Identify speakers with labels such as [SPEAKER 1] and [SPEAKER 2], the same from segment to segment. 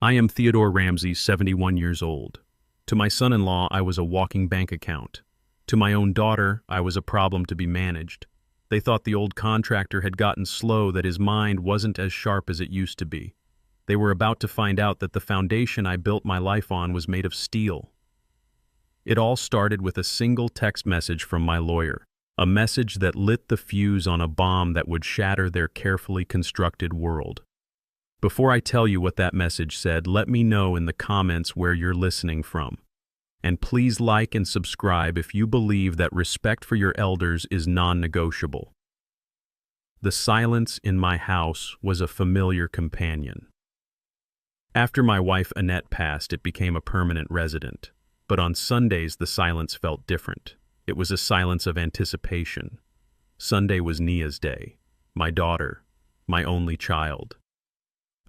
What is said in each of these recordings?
[SPEAKER 1] I am Theodore Ramsay, 71 years old. To my son-in-law, I was a walking bank account. To my own daughter, I was a problem to be managed. They thought the old contractor had gotten slow, that his mind wasn't as sharp as it used to be. They were about to find out that the foundation I built my life on was made of steel. It all started with a single text message from my lawyer, a message that lit the fuse on a bomb that would shatter their carefully constructed world. Before I tell you what that message said, let me know in the comments where you're listening from. And please like and subscribe if you believe that respect for your elders is non-negotiable. The silence in my house was a familiar companion. After my wife Annette passed, it became a permanent resident. But on Sundays, the silence felt different. It was a silence of anticipation. Sunday was Nia's day, my daughter, my only child.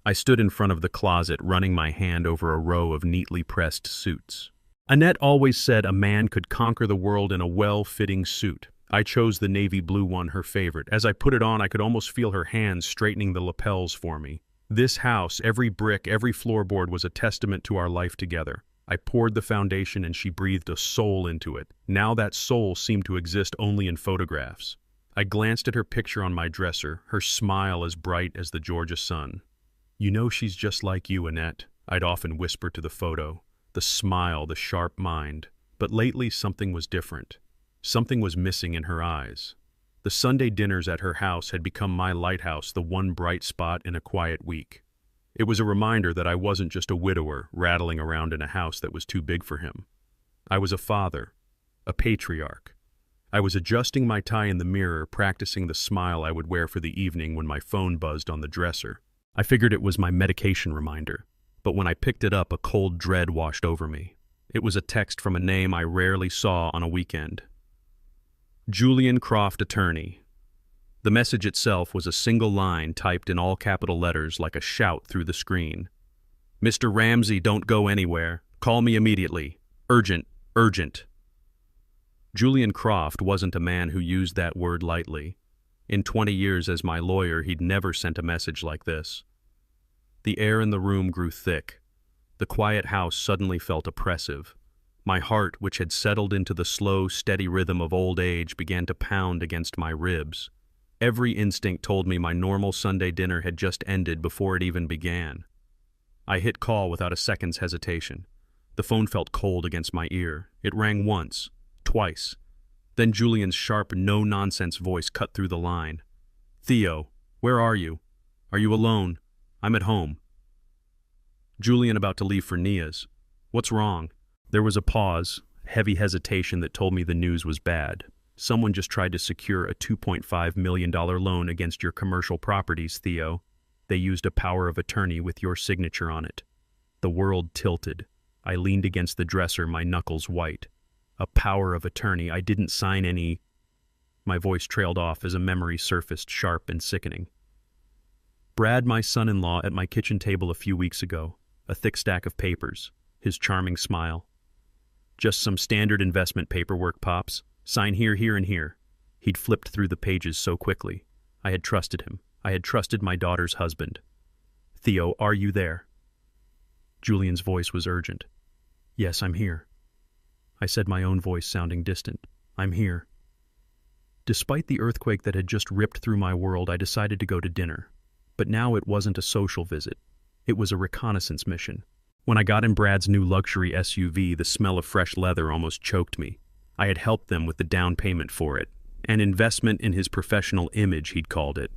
[SPEAKER 1] I stood in front of the closet, running my hand over a row of neatly pressed suits. Annette always said a man could conquer the world in a well-fitting suit. I chose the navy blue one, her favorite. As I put it on, I could almost feel her hands straightening the lapels for me. This house, every brick, every floorboard was a testament to our life together. I poured the foundation and she breathed a soul into it. Now that soul seemed to exist only in photographs. I glanced at her picture on my dresser, her smile as bright as the Georgia sun. "You know she's just like you, Annette," I'd often whisper to the photo. The smile, the sharp mind. But lately something was different. Something was missing in her eyes. The Sunday dinners at her house had become my lighthouse, the one bright spot in a quiet week. It was a reminder that I wasn't just a widower rattling around in a house that was too big for him. I was a father, a patriarch. I was adjusting my tie in the mirror, practicing the smile I would wear for the evening when my phone buzzed on the dresser. I figured it was my medication reminder, but when I picked it up, a cold dread washed over me. It was a text from a name I rarely saw on a weekend. Julian Croft, attorney. The message itself was a single line typed in all capital letters like a shout through the screen. "Mr. Ramsay, don't go anywhere. Call me immediately. Urgent, urgent." Julian Croft wasn't a man who used that word lightly. In 20 years as my lawyer, he'd never sent a message like this. The air in the room grew thick. The quiet house suddenly felt oppressive. My heart, which had settled into the slow, steady rhythm of old age, began to pound against my ribs. Every instinct told me my normal Sunday dinner had just ended before it even began. I hit call without a second's hesitation. The phone felt cold against my ear. It rang once, twice. Then Julian's sharp, no-nonsense voice cut through the line. "Theo, where are you? Are you alone? I'm at home." Julian about to leave for Nia's. "What's wrong?" There was a pause, heavy hesitation that told me the news was bad. "Someone just tried to secure a $2.5 million loan against your commercial properties, Theo. They used a power of attorney with your signature on it." The world tilted. I leaned against the dresser, my knuckles white. A power of attorney. I didn't sign any. My voice trailed off as a memory surfaced, sharp and sickening. Brad, my son-in-law, at my kitchen table a few weeks ago. A thick stack of papers. His charming smile. "Just some standard investment paperwork, Pops. Sign here, here, and here." He'd flipped through the pages so quickly. I had trusted him. I had trusted my daughter's husband. "Theo, are you there?" Julian's voice was urgent. "Yes, I'm here." I said, my own voice sounding distant. "I'm here." Despite the earthquake that had just ripped through my world, I decided to go to dinner. But now it wasn't a social visit. It was a reconnaissance mission. When I got in Brad's new luxury SUV, the smell of fresh leather almost choked me. I had helped them with the down payment for it. An investment in his professional image, he'd called it.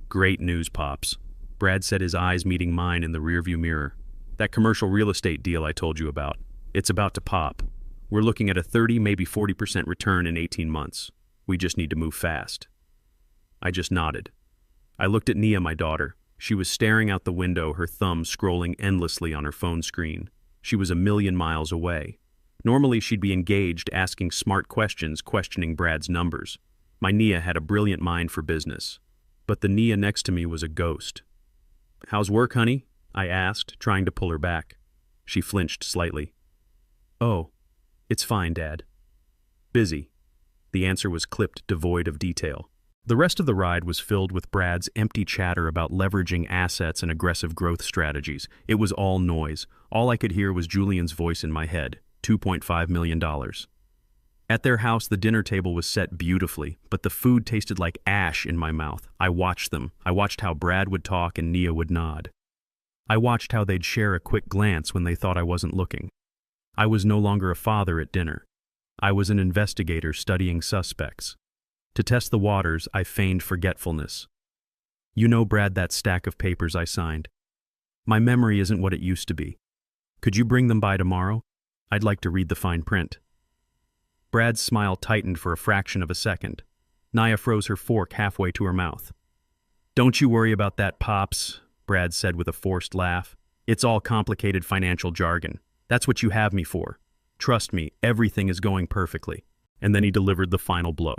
[SPEAKER 1] "Great news, Pops." Brad said, his eyes meeting mine in the rearview mirror. "That commercial real estate deal I told you about. It's about to pop. We're looking at a 30, maybe 40% return in 18 months. We just need to move fast." I just nodded. I looked at Nia, my daughter. She was staring out the window, her thumb scrolling endlessly on her phone screen. She was a million miles away. Normally she'd be engaged, asking smart questions, questioning Brad's numbers. My Nia had a brilliant mind for business. But the Nia next to me was a ghost. "How's work, honey?" I asked, trying to pull her back. She flinched slightly. "Oh, it's fine, Dad." "Busy." The answer was clipped, devoid of detail. The rest of the ride was filled with Brad's empty chatter about leveraging assets and aggressive growth strategies. It was all noise. All I could hear was Julian's voice in my head. $2.5 million. At their house, the dinner table was set beautifully, but the food tasted like ash in my mouth. I watched them. I watched how Brad would talk and Nia would nod. I watched how they'd share a quick glance when they thought I wasn't looking. I was no longer a father at dinner. I was an investigator studying suspects. To test the waters, I feigned forgetfulness. You know, Brad, that stack of papers I signed. My memory isn't what it used to be. Could you bring them by tomorrow? I'd like to read the fine print. Brad's smile tightened for a fraction of a second. Nia froze her fork halfway to her mouth. Don't you worry about that, Pops, Brad said with a forced laugh. It's all complicated financial jargon. That's what you have me for. Trust me, everything is going perfectly. And then he delivered the final blow.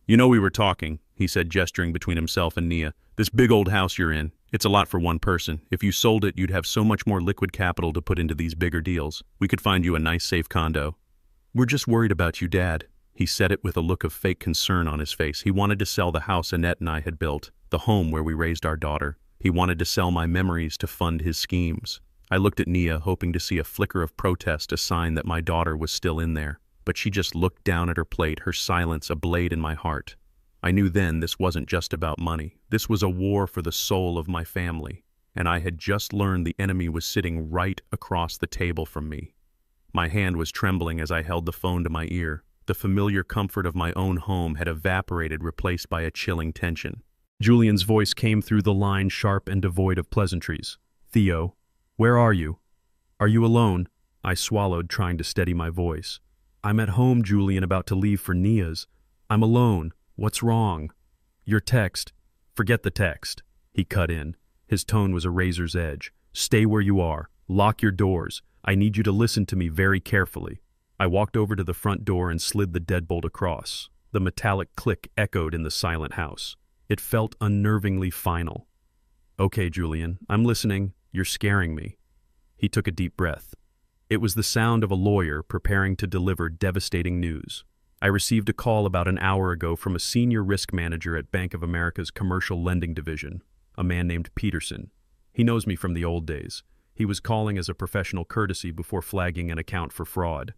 [SPEAKER 1] You know we were talking, he said, gesturing between himself and Nia. This big old house you're in, it's a lot for one person. If you sold it, you'd have so much more liquid capital to put into these bigger deals. We could find you a nice, safe condo. We're just worried about you, Dad. He said it with a look of fake concern on his face. He wanted to sell the house Annette and I had built, the home where we raised our daughter. He wanted to sell my memories to fund his schemes. I looked at Nia, hoping to see a flicker of protest, a sign that my daughter was still in there. But she just looked down at her plate, her silence a blade in my heart. I knew then this wasn't just about money. This was a war for the soul of my family, and I had just learned the enemy was sitting right across the table from me. My hand was trembling as I held the phone to my ear. The familiar comfort of my own home had evaporated, replaced by a chilling tension. Julian's voice came through the line, sharp and devoid of pleasantries. Theo, where are you? Are you alone? I swallowed, trying to steady my voice. I'm at home, Julian, about to leave for Nia's. I'm alone. What's wrong? Your text. Forget the text. He cut in. His tone was a razor's edge. Stay where you are. Lock your doors. I need you to listen to me very carefully. I walked over to the front door and slid the deadbolt across. The metallic click echoed in the silent house. It felt unnervingly final. Okay, Julian, I'm listening. You're scaring me. He took a deep breath. It was the sound of a lawyer preparing to deliver devastating news. I received a call about an hour ago from a senior risk manager at Bank of America's commercial lending division, a man named Peterson. He knows me from the old days. He was calling as a professional courtesy before flagging an account for fraud.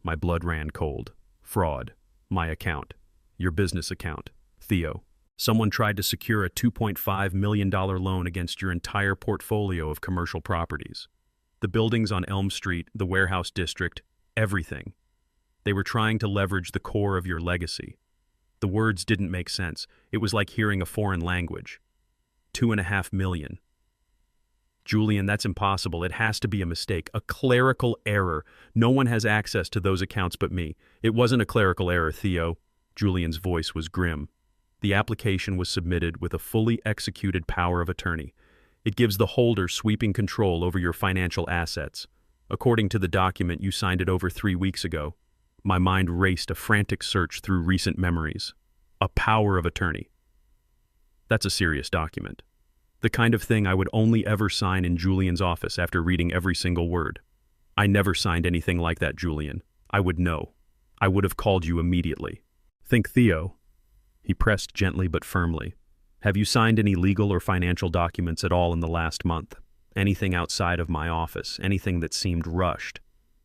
[SPEAKER 1] My blood ran cold. Fraud. My account. Your business account. Theo. Someone tried to secure a $2.5 million loan against your entire portfolio of commercial properties. The buildings on Elm Street, the warehouse district, everything. They were trying to leverage the core of your legacy. The words didn't make sense. It was like hearing a foreign language. $2.5 million. Julian, that's impossible. It has to be a mistake, a clerical error. No one has access to those accounts but me. It wasn't a clerical error, Theo. Julian's voice was grim. The application was submitted with a fully executed power of attorney. It gives the holder sweeping control over your financial assets. According to the document, you signed it over 3 weeks ago. My mind raced a frantic search through recent memories. A power of attorney. That's a serious document. The kind of thing I would only ever sign in Julian's office after reading every single word. I never signed anything like that, Julian. I would know. I would have called you immediately. Think, Theo. He pressed gently but firmly. Have you signed any legal or financial documents at all in the last month? Anything outside of my office, anything that seemed rushed?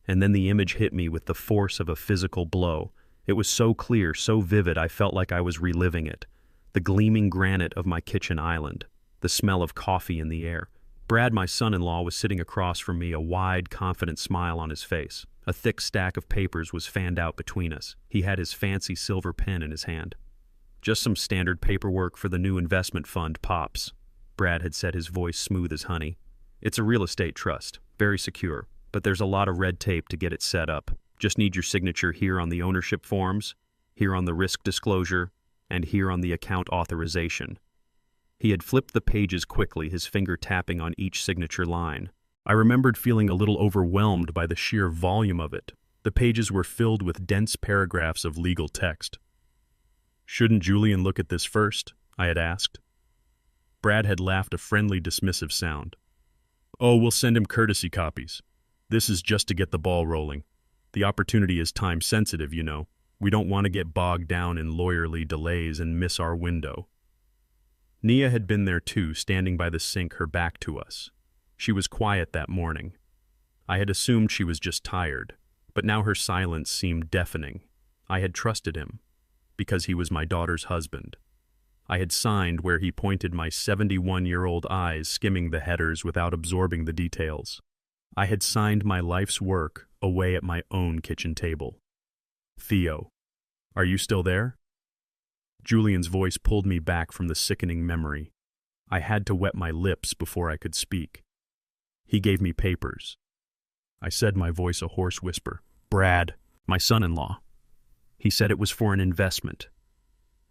[SPEAKER 1] And then the image hit me with the force of a physical blow. It was so clear, so vivid, I felt like I was reliving it. The gleaming granite of my kitchen island, the smell of coffee in the air. Brad, my son-in-law, was sitting across from me, a wide, confident smile on his face. A thick stack of papers was fanned out between us. He had his fancy silver pen in his hand. Just some standard paperwork for the new investment fund, Pops. Brad had said, his voice smooth as honey. It's a real estate trust, very secure, but there's a lot of red tape to get it set up. Just need your signature here on the ownership forms, here on the risk disclosure, and here on the account authorization. He had flipped the pages quickly, his finger tapping on each signature line. I remembered feeling a little overwhelmed by the sheer volume of it. The pages were filled with dense paragraphs of legal text. Shouldn't Julian look at this first? I had asked. Brad had laughed a friendly, dismissive sound. Oh, we'll send him courtesy copies. This is just to get the ball rolling. The opportunity is time-sensitive, you know. We don't want to get bogged down in lawyerly delays and miss our window." Nia had been there too, standing by the sink, her back to us. She was quiet that morning. I had assumed she was just tired, but now her silence seemed deafening. I had trusted him, because he was my daughter's husband. I had signed where he pointed my 71-year-old eyes, skimming the headers without absorbing the details. I had signed my life's work away at my own kitchen table. "Theo, are you still there?" Julian's voice pulled me back from the sickening memory. I had to wet my lips before I could speak. He gave me papers. I said, my voice a hoarse whisper. "Brad, my son-in-law. He said it was for an investment.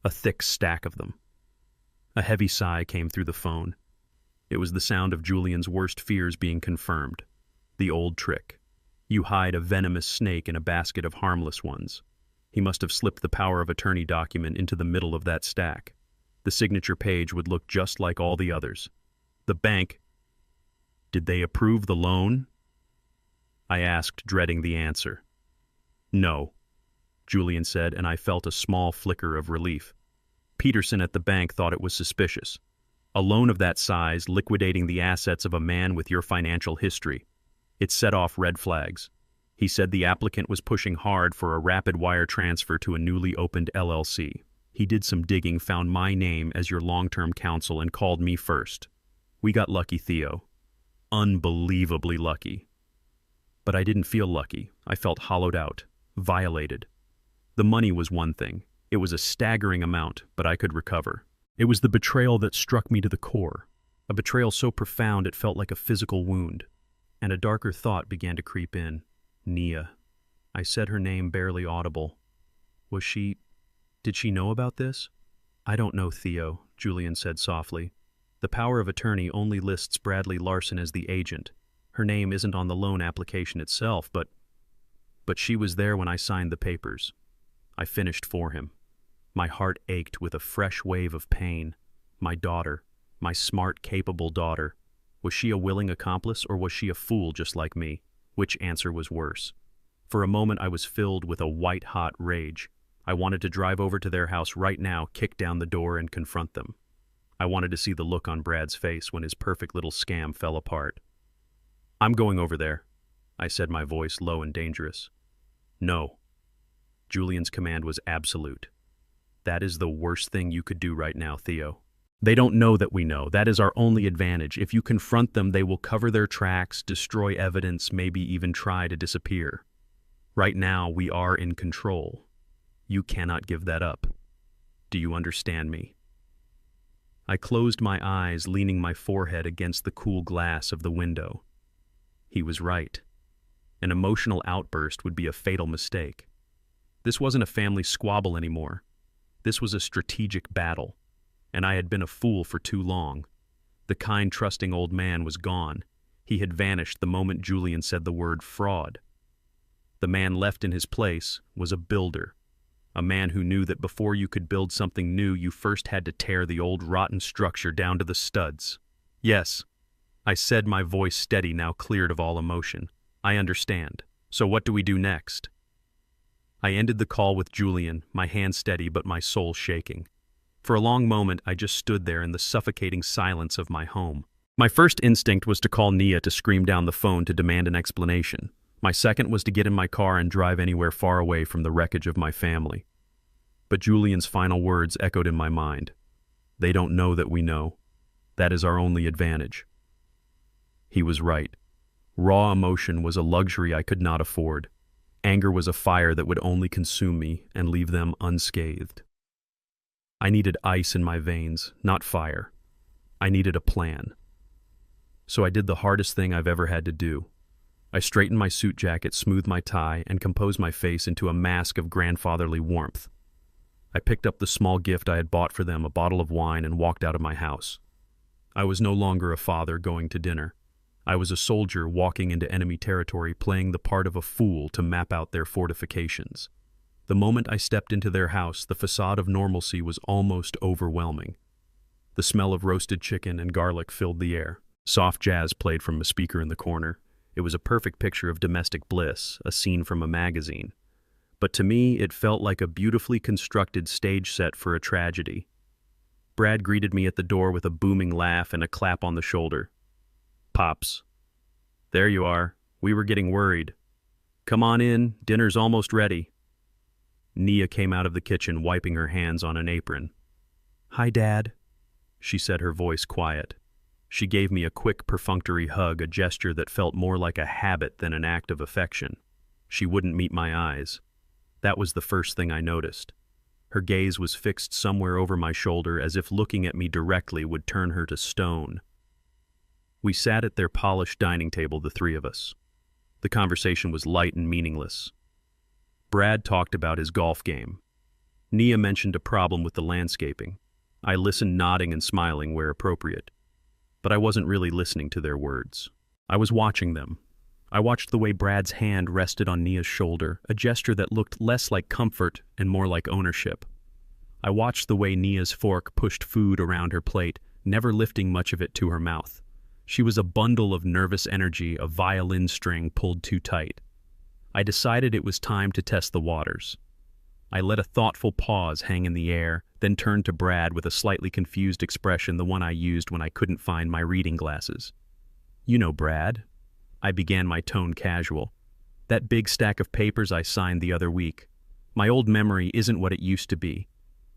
[SPEAKER 1] A thick stack of them." A heavy sigh came through the phone. It was the sound of Julian's worst fears being confirmed. The old trick. You hide a venomous snake in a basket of harmless ones. He must have slipped the power of attorney document into the middle of that stack. The signature page would look just like all the others. The bank. Did they approve the loan? I asked, dreading the answer. "No," Julian said, and I felt a small flicker of relief. Peterson at the bank thought it was suspicious. A loan of that size, liquidating the assets of a man with your financial history. It set off red flags. He said the applicant was pushing hard for a rapid wire transfer to a newly opened LLC. He did some digging, found my name as your long-term counsel, and called me first. We got lucky, Theo. Unbelievably lucky. But I didn't feel lucky. I felt hollowed out, violated. The money was one thing. It was a staggering amount, but I could recover. It was the betrayal that struck me to the core. A betrayal so profound it felt like a physical wound. And a darker thought began to creep in. Nia. I said her name, barely audible. Did she know about this? "I don't know, Theo," Julian said softly. "The power of attorney only lists Bradley Larson as the agent. Her name isn't on the loan application itself, but she was there when I signed the papers. I finished for him. My heart ached with a fresh wave of pain. My daughter, my smart, capable daughter. Was she a willing accomplice, or was she a fool just like me? Which answer was worse? For a moment I was filled with a white-hot rage. I wanted to drive over to their house right now, kick down the door, and confront them. I wanted to see the look on Brad's face when his perfect little scam fell apart. "I'm going over there," I said, my voice low and dangerous. "No." Julian's command was absolute. "That is the worst thing you could do right now, Theo. They don't know that we know. That is our only advantage. If you confront them, they will cover their tracks, destroy evidence, maybe even try to disappear. Right now, we are in control. You cannot give that up. Do you understand me?" I closed my eyes, leaning my forehead against the cool glass of the window. He was right. An emotional outburst would be a fatal mistake. This wasn't a family squabble anymore. This was a strategic battle. And I had been a fool for too long. The kind, trusting old man was gone. He had vanished the moment Julian said the word fraud. The man left in his place was a builder, a man who knew that before you could build something new, you first had to tear the old rotten structure down to the studs. "Yes," I said, my voice steady, now cleared of all emotion. "I understand. So what do we do next?" I ended the call with Julian, my hand steady but my soul shaking. For a long moment, I just stood there in the suffocating silence of my home. My first instinct was to call Nia to scream down the phone to demand an explanation. My second was to get in my car and drive anywhere far away from the wreckage of my family. But Julian's final words echoed in my mind. "They don't know that we know. That is our only advantage." He was right. Raw emotion was a luxury I could not afford. Anger was a fire that would only consume me and leave them unscathed. I needed ice in my veins, not fire. I needed a plan. So I did the hardest thing I've ever had to do. I straightened my suit jacket, smoothed my tie, and composed my face into a mask of grandfatherly warmth. I picked up the small gift I had bought for them, a bottle of wine, and walked out of my house. I was no longer a father going to dinner. I was a soldier walking into enemy territory, playing the part of a fool to map out their fortifications. The moment I stepped into their house, the facade of normalcy was almost overwhelming. The smell of roasted chicken and garlic filled the air. Soft jazz played from a speaker in the corner. It was a perfect picture of domestic bliss, a scene from a magazine. but to me it felt like a beautifully constructed stage set for a tragedy. Brad greeted me at the door with a booming laugh and a clap on the shoulder. "Pops. There you are. We were getting worried. Come on in, dinner's almost ready." Nia came out of the kitchen, wiping her hands on an apron. "Hi, Dad," she said, her voice quiet. She gave me a quick, perfunctory hug, a gesture that felt more like a habit than an act of affection. She wouldn't meet my eyes. That was the first thing I noticed. Her gaze was fixed somewhere over my shoulder, as if looking at me directly would turn her to stone. We sat at their polished dining table, the three of us. The conversation was light and meaningless. Brad talked about his golf game. Nia mentioned a problem with the landscaping. I listened, nodding and smiling where appropriate. But I wasn't really listening to their words. I was watching them. I watched the way Brad's hand rested on Nia's shoulder, a gesture that looked less like comfort and more like ownership. I watched the way Nia's fork pushed food around her plate, never lifting much of it to her mouth. She was a bundle of nervous energy, a violin string pulled too tight. I decided it was time to test the waters. I let a thoughtful pause hang in the air, then turned to Brad with a slightly confused expression, the one I used when I couldn't find my reading glasses. "You know, Brad," I began, my tone casual. "That big stack of papers I signed the other week. My old memory isn't what it used to be.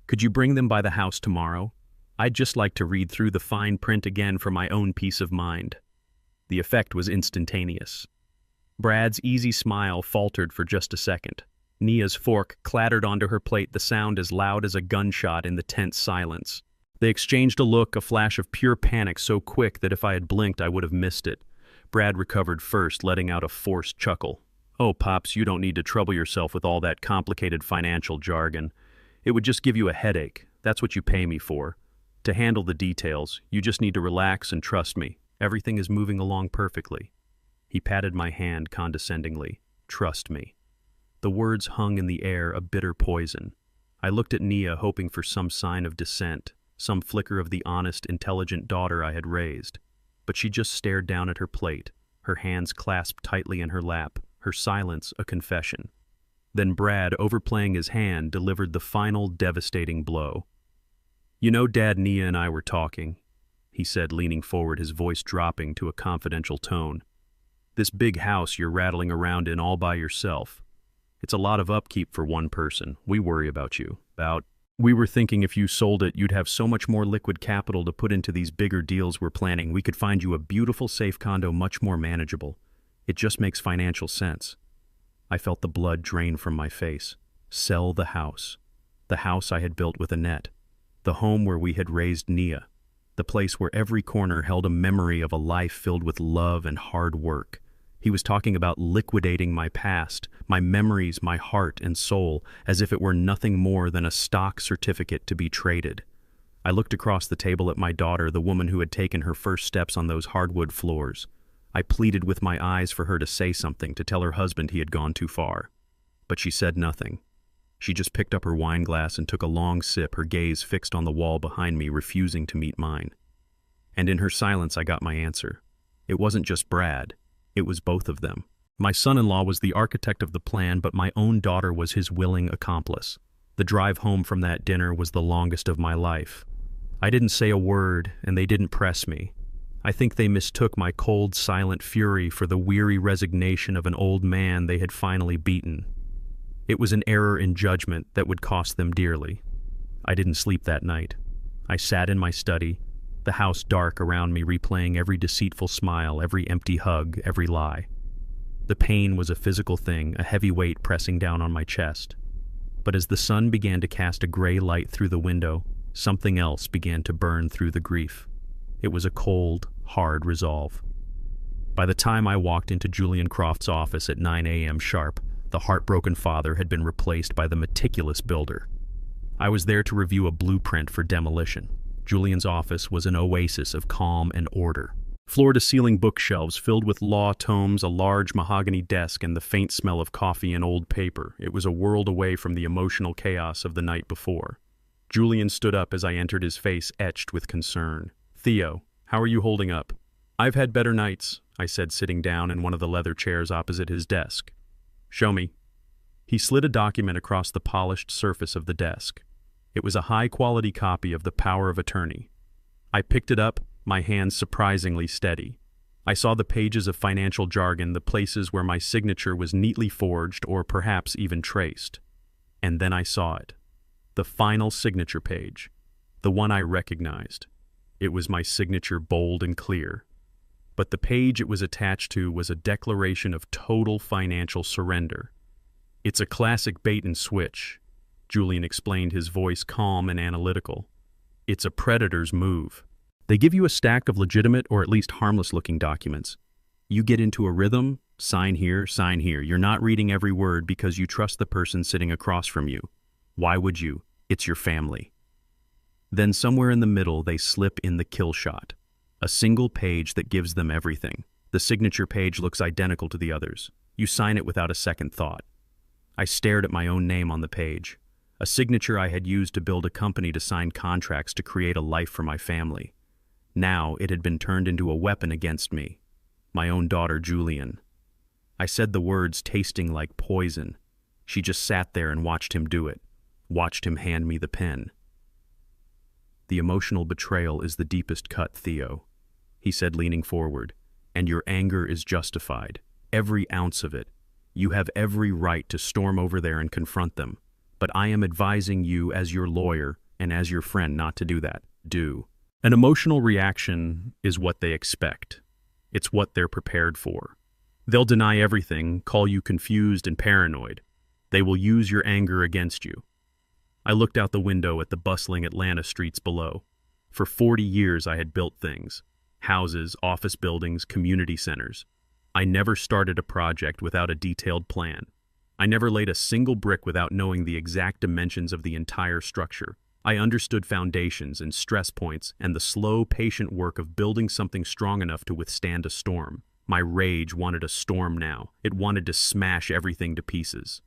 [SPEAKER 1] Could you bring them by the house tomorrow? I'd just like to read through the fine print again for my own peace of mind." The effect was instantaneous. Brad's easy smile faltered for just a second. Nia's fork clattered onto her plate, the sound as loud as a gunshot in the tense silence. They exchanged a look, a flash of pure panic so quick that if I had blinked I would have missed it. Brad recovered first, letting out a forced chuckle. "Oh, Pops, you don't need to trouble yourself with all that complicated financial jargon. It would just give you a headache. That's what you pay me for. To handle the details, you just need to relax and trust me. Everything is moving along perfectly." He patted my hand condescendingly. "Trust me." The words hung in the air, a bitter poison. I looked at Nia, hoping for some sign of dissent, some flicker of the honest, intelligent daughter I had raised. But she just stared down at her plate, her hands clasped tightly in her lap, her silence a confession. Then Brad, overplaying his hand, delivered the final devastating blow. "You know, Dad, Nia and I were talking," he said, leaning forward, his voice dropping to a confidential tone. "This big house you're rattling around in all by yourself. It's a lot of upkeep for one person. We worry about you. We were thinking if you sold it, you'd have so much more liquid capital to put into these bigger deals we're planning. We could find you a beautiful, safe condo, much more manageable. It just makes financial sense." I felt the blood drain from my face. Sell the house. The house I had built with Annette. The home where we had raised Nia. The place where every corner held a memory of a life filled with love and hard work. He was talking about liquidating my past, my memories, my heart and soul, as if it were nothing more than a stock certificate to be traded. I looked across the table at my daughter, the woman who had taken her first steps on those hardwood floors. I pleaded with my eyes for her to say something, to tell her husband he had gone too far. But she said nothing. She just picked up her wine glass and took a long sip, her gaze fixed on the wall behind me, refusing to meet mine. And in her silence I got my answer. It wasn't just Brad. It was both of them. My son-in-law was the architect of the plan, but my own daughter was his willing accomplice. The drive home from that dinner was the longest of my life. I didn't say a word, and they didn't press me. I think they mistook my cold, silent fury for the weary resignation of an old man they had finally beaten. It was an error in judgment that would cost them dearly. I didn't sleep that night. I sat in my study, the house dark around me, replaying every deceitful smile, every empty hug, every lie. The pain was a physical thing, a heavy weight pressing down on my chest. But as the sun began to cast a gray light through the window, something else began to burn through the grief. It was a cold, hard resolve. By the time I walked into Julian Croft's office at 9 a.m. sharp, the heartbroken father had been replaced by the meticulous builder. I was there to review a blueprint for demolition. Julian's office was an oasis of calm and order. Floor-to-ceiling bookshelves filled with law tomes, a large mahogany desk, and the faint smell of coffee and old paper. It was a world away from the emotional chaos of the night before. Julian stood up as I entered, his face etched with concern. "Theo, how are you holding up?" "I've had better nights," I said, sitting down in one of the leather chairs opposite his desk. "Show me." He slid a document across the polished surface of the desk. It was a high-quality copy of the Power of Attorney. I picked it up, my hands surprisingly steady. I saw the pages of financial jargon, the places where my signature was neatly forged or perhaps even traced. And then I saw it. The final signature page. The one I recognized. It was my signature, bold and clear. But the page it was attached to was a declaration of total financial surrender. "It's a classic bait and switch," Julian explained, his voice calm and analytical. "It's a predator's move. They give you a stack of legitimate or at least harmless-looking documents. You get into a rhythm, sign here, sign here. You're not reading every word because you trust the person sitting across from you. Why would you? It's your family. Then somewhere in the middle they slip in the kill shot. A single page that gives them everything. The signature page looks identical to the others. You sign it without a second thought. I stared at my own name on the page, a signature I had used to build a company to sign contracts to create a life for my family. Now it had been turned into a weapon against me, my own daughter Julian. I said the words tasting like poison. She just sat there and watched him do it, watched him hand me the pen. "The emotional betrayal is the deepest cut, Theo," he said, leaning forward, "and your anger is justified, every ounce of it. You have every right to storm over there and confront them, but I am advising you as your lawyer and as your friend not to do that. An emotional reaction is what they expect. It's what they're prepared for. They'll deny everything, call you confused and paranoid. They will use your anger against you." I looked out the window at the bustling Atlanta streets below. For 40 years I had built things: houses, office buildings, community centers. I never started a project without a detailed plan. I never laid a single brick without knowing the exact dimensions of the entire structure. I understood foundations and stress points and the slow, patient work of building something strong enough to withstand a storm. My rage wanted a storm now. It wanted to smash everything to pieces.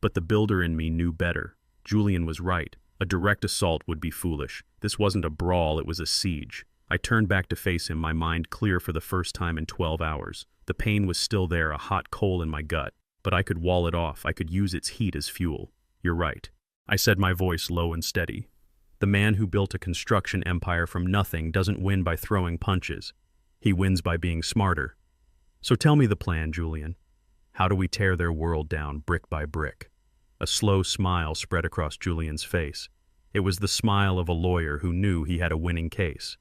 [SPEAKER 1] But the builder in me knew better. Julian was right. A direct assault would be foolish. This wasn't a brawl, it was a siege. I turned back to face him, my mind clear for the first time in 12 hours. The pain was still there, a hot coal in my gut. But I could wall it off. I could use its heat as fuel. "You're right," I said, my voice low and steady. "The man who built a construction empire from nothing doesn't win by throwing punches. He wins by being smarter. So tell me the plan, Julian. How do we tear their world down brick by brick?" A slow smile spread across Julian's face. It was the smile of a lawyer who knew he had a winning case.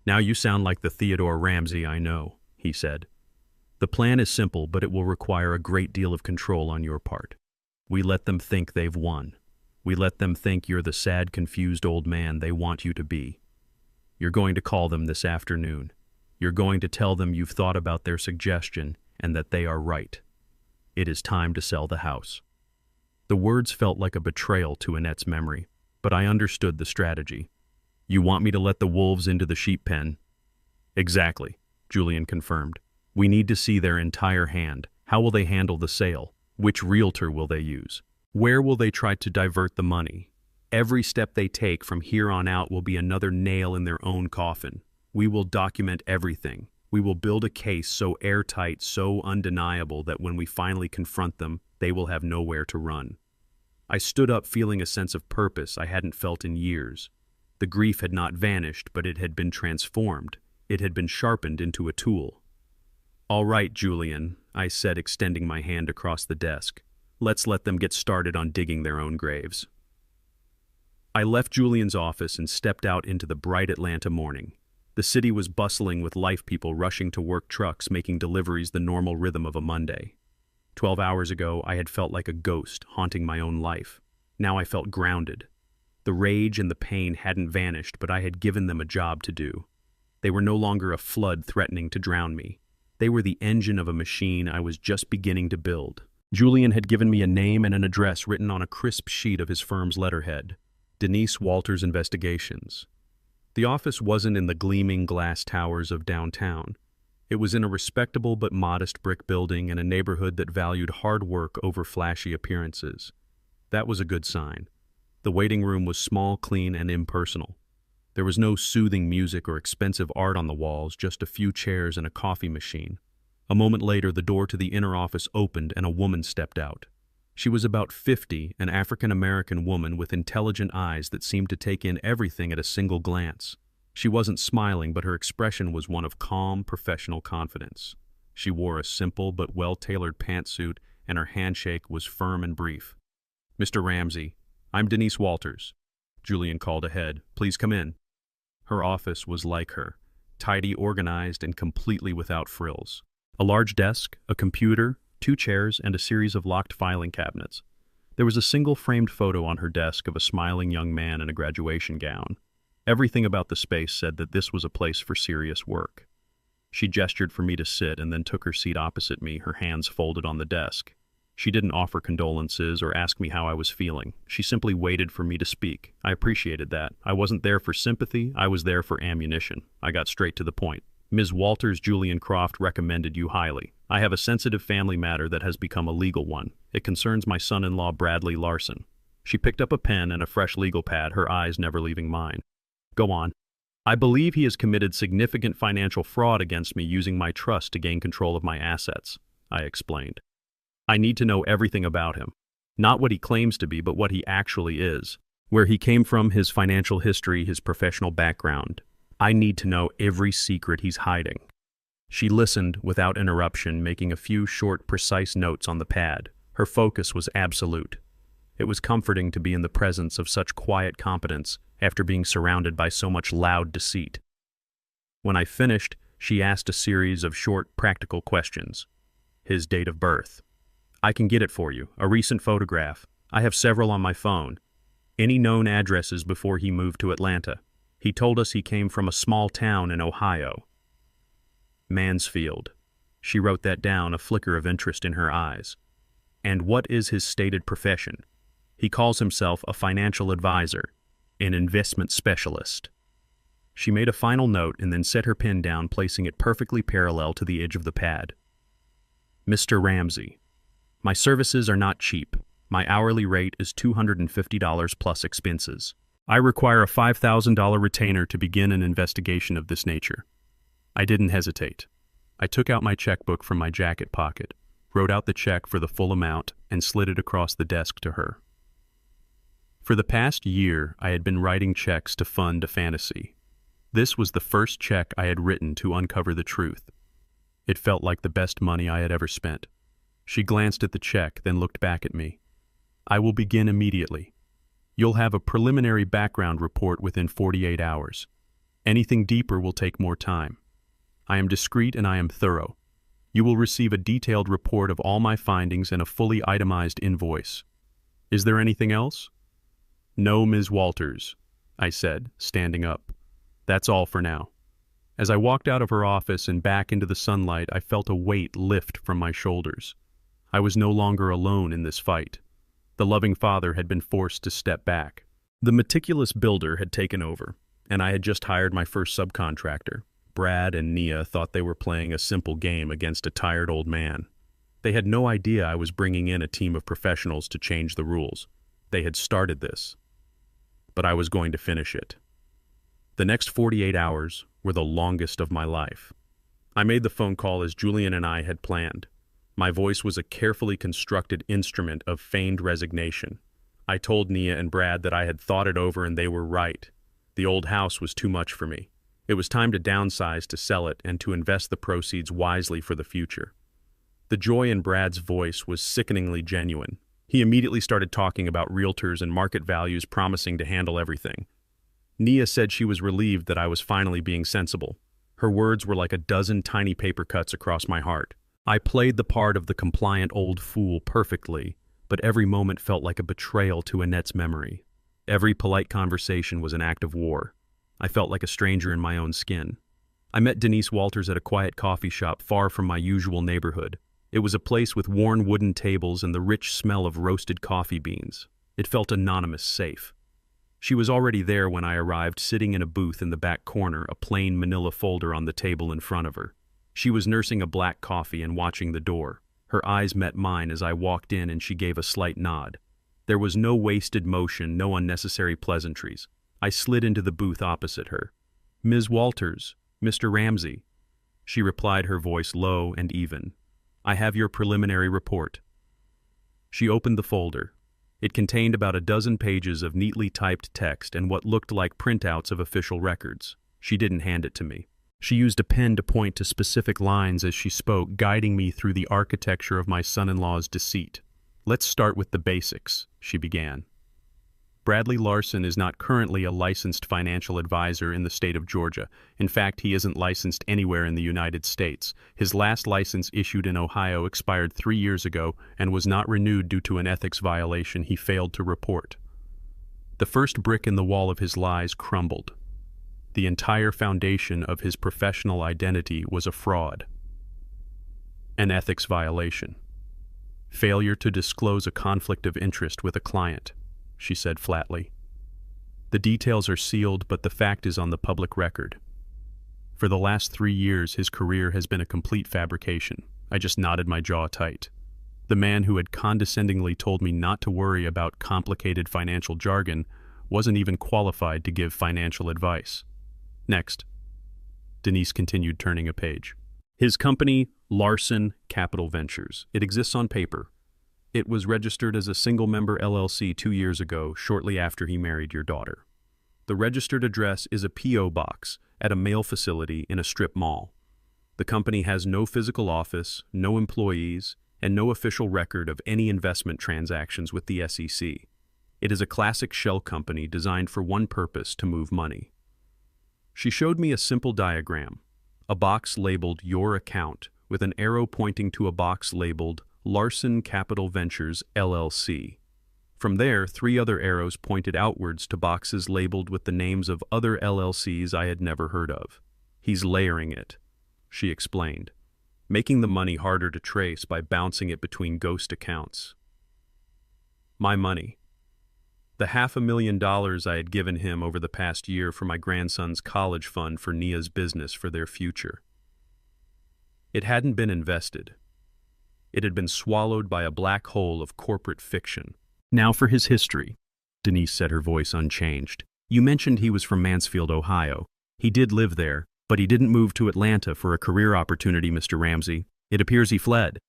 [SPEAKER 1] "Now you sound like the Theodore Ramsay I know," he said. "The plan is simple, but it will require a great deal of control on your part. We let them think they've won. We let them think you're the sad, confused old man they want you to be. You're going to call them this afternoon. You're going to tell them you've thought about their suggestion and that they are right. It is time to sell the house." The words felt like a betrayal to Annette's memory, but I understood the strategy. "You want me to let the wolves into the sheep pen?" "Exactly," Julian confirmed. "We need to see their entire hand. How will they handle the sale? Which realtor will they use? Where will they try to divert the money? Every step they take from here on out will be another nail in their own coffin. We will document everything. We will build a case so airtight, so undeniable that when we finally confront them, they will have nowhere to run." I stood up, feeling a sense of purpose I hadn't felt in years. The grief had not vanished, but it had been transformed. It had been sharpened into a tool. "All right, Julian," I said, extending my hand across the desk. "Let's let them get started on digging their own graves." I left Julian's office and stepped out into the bright Atlanta morning. The city was bustling with life, people rushing to work, trucks making deliveries, the normal rhythm of a Monday. 12 hours ago, I had felt like a ghost haunting my own life. Now I felt grounded. The rage and the pain hadn't vanished, but I had given them a job to do. They were no longer a flood threatening to drown me. They were the engine of a machine I was just beginning to build. Julian had given me a name and an address written on a crisp sheet of his firm's letterhead: Denise Walters Investigations. The office wasn't in the gleaming glass towers of downtown. It was in a respectable but modest brick building in a neighborhood that valued hard work over flashy appearances. That was a good sign. The waiting room was small, clean, and impersonal. There was no soothing music or expensive art on the walls, just a few chairs and a coffee machine. A moment later, the door to the inner office opened and a woman stepped out. She was about 50, an African-American woman with intelligent eyes that seemed to take in everything at a single glance. She wasn't smiling, but her expression was one of calm, professional confidence. She wore a simple but well-tailored pantsuit, and her handshake was firm and brief. "Mr. Ramsay, I'm Denise Walters," Julian called ahead. "Please come in." Her office was like her, tidy, organized, and completely without frills. A large desk, a computer, 2 chairs, and a series of locked filing cabinets. There was a single framed photo on her desk of a smiling young man in a graduation gown. Everything about the space said that this was a place for serious work. She gestured for me to sit and then took her seat opposite me, her hands folded on the desk. She didn't offer condolences or ask me how I was feeling. She simply waited for me to speak. I appreciated that. I wasn't there for sympathy, I was there for ammunition. I got straight to the point. "Ms. Walters, Julian Croft recommended you highly. I have a sensitive family matter that has become a legal one. It concerns my son-in-law, Bradley Larson." She picked up a pen and a fresh legal pad, her eyes never leaving mine. "Go on." "I believe he has committed significant financial fraud against me using my trust to gain control of my assets," I explained. "I need to know everything about him. Not what he claims to be, but what he actually is. Where he came from, his financial history, his professional background. I need to know every secret he's hiding." She listened without interruption, making a few short, precise notes on the pad. Her focus was absolute. It was comforting to be in the presence of such quiet competence after being surrounded by so much loud deceit. When I finished, she asked a series of short, practical questions. "His date of birth." "I can get it for you. A recent photograph. I have several on my phone. Any known addresses before he moved to Atlanta. He told us he came from a small town in Ohio." "Mansfield." She wrote that down, a flicker of interest in her eyes. "And what is his stated profession?" "He calls himself a financial advisor, an investment specialist." She made a final note and then set her pen down, placing it perfectly parallel to the edge of the pad. "Mr. Ramsay, my services are not cheap. My hourly rate is $250 plus expenses. I require a $5,000 retainer to begin an investigation of this nature." I didn't hesitate. I took out my checkbook from my jacket pocket, wrote out the check for the full amount, and slid it across the desk to her. For the past year, I had been writing checks to fund a fantasy. This was the first check I had written to uncover the truth. It felt like the best money I had ever spent. She glanced at the check, then looked back at me. "I will begin immediately. You'll have a preliminary background report within 48 hours. Anything deeper will take more time. I am discreet and I am thorough. You will receive a detailed report of all my findings and a fully itemized invoice. Is there anything else?" "No, Ms. Walters," I said, standing up. "That's all for now." As I walked out of her office and back into the sunlight, I felt a weight lift from my shoulders. I was no longer alone in this fight. The loving father had been forced to step back. The meticulous builder had taken over, and I had just hired my first subcontractor. Brad and Nia thought they were playing a simple game against a tired old man. They had no idea I was bringing in a team of professionals to change the rules. They had started this, but I was going to finish it. The next 48 hours were the longest of my life. I made the phone call as Julian and I had planned. My voice was a carefully constructed instrument of feigned resignation. I told Nia and Brad that I had thought it over and they were right. The old house was too much for me. It was time to downsize, to sell it, and to invest the proceeds wisely for the future. The joy in Brad's voice was sickeningly genuine. He immediately started talking about realtors and market values, promising to handle everything. Nia said she was relieved that I was finally being sensible. Her words were like a dozen tiny paper cuts across my heart. I played the part of the compliant old fool perfectly, but every moment felt like a betrayal to Annette's memory. Every polite conversation was an act of war. I felt like a stranger in my own skin. I met Denise Walters at a quiet coffee shop far from my usual neighborhood. It was a place with worn wooden tables and the rich smell of roasted coffee beans. It felt anonymous, safe. She was already there when I arrived, sitting in a booth in the back corner, a plain manila folder on the table in front of her. She was nursing a black coffee and watching the door. Her eyes met mine as I walked in and she gave a slight nod. There was no wasted motion, no unnecessary pleasantries. I slid into the booth opposite her. "Ms. Walters, Mr. Ramsay," she replied, her voice low and even. "I have your preliminary report." She opened the folder. It contained about a dozen pages of neatly typed text and what looked like printouts of official records. She didn't hand it to me. She used a pen to point to specific lines as she spoke, guiding me through the architecture of my son-in-law's deceit. "Let's start with the basics," she began. "Bradley Larson is not currently a licensed financial advisor in the state of Georgia. In fact, he isn't licensed anywhere in the United States. His last license issued in Ohio expired 3 years ago and was not renewed due to an ethics violation he failed to report." The first brick in the wall of his lies crumbled. The entire foundation of his professional identity was a fraud. An ethics violation. Failure to disclose a conflict of interest with a client, she said flatly. "The details are sealed, but the fact is on the public record. For the last 3 years, his career has been a complete fabrication." I just nodded my jaw tight. The man who had condescendingly told me not to worry about complicated financial jargon wasn't even qualified to give financial advice. "Next." Denise continued, turning a page. "His company, Larson Capital Ventures. It exists on paper. It was registered as a single-member LLC 2 years ago, shortly after he married your daughter. The registered address is a P.O. box at a mail facility in a strip mall. The company has no physical office, no employees, and no official record of any investment transactions with the SEC. It is a classic shell company designed for one purpose: to move money." She showed me a simple diagram, a box labeled "Your Account," with an arrow pointing to a box labeled Larson Capital Ventures, LLC. From there, 3 other arrows pointed outwards to boxes labeled with the names of other LLCs I had never heard of. "He's layering it," she explained, "making the money harder to trace by bouncing it between ghost accounts." My money. The $500,000 I had given him over the past year for my grandson's college fund for Nia's business for their future. It hadn't been invested. It had been swallowed by a black hole of corporate fiction. "Now for his history," Denise said, her voice unchanged. "You mentioned he was from Mansfield, Ohio. He did live there, but he didn't move to Atlanta for a career opportunity, Mr. Ramsay. It appears he fled."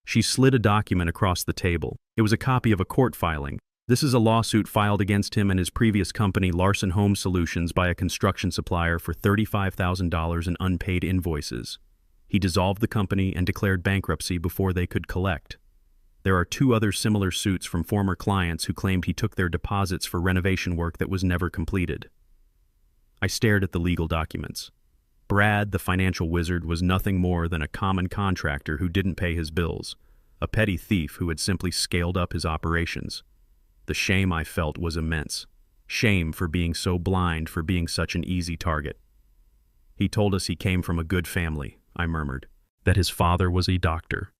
[SPEAKER 1] She slid a document across the table. It was a copy of a court filing. "This is a lawsuit filed against him and his previous company, Larson Home Solutions, by a construction supplier for $35,000 in unpaid invoices. He dissolved the company and declared bankruptcy before they could collect. There are 2 other similar suits from former clients who claimed he took their deposits for renovation work that was never completed." I stared at the legal documents. Brad, the financial wizard, was nothing more than a common contractor who didn't pay his bills, a petty thief who had simply scaled up his operations. The shame I felt was immense. Shame for being so blind, for being such an easy target. "He told us he came from a good family," I murmured, "that his father was a doctor."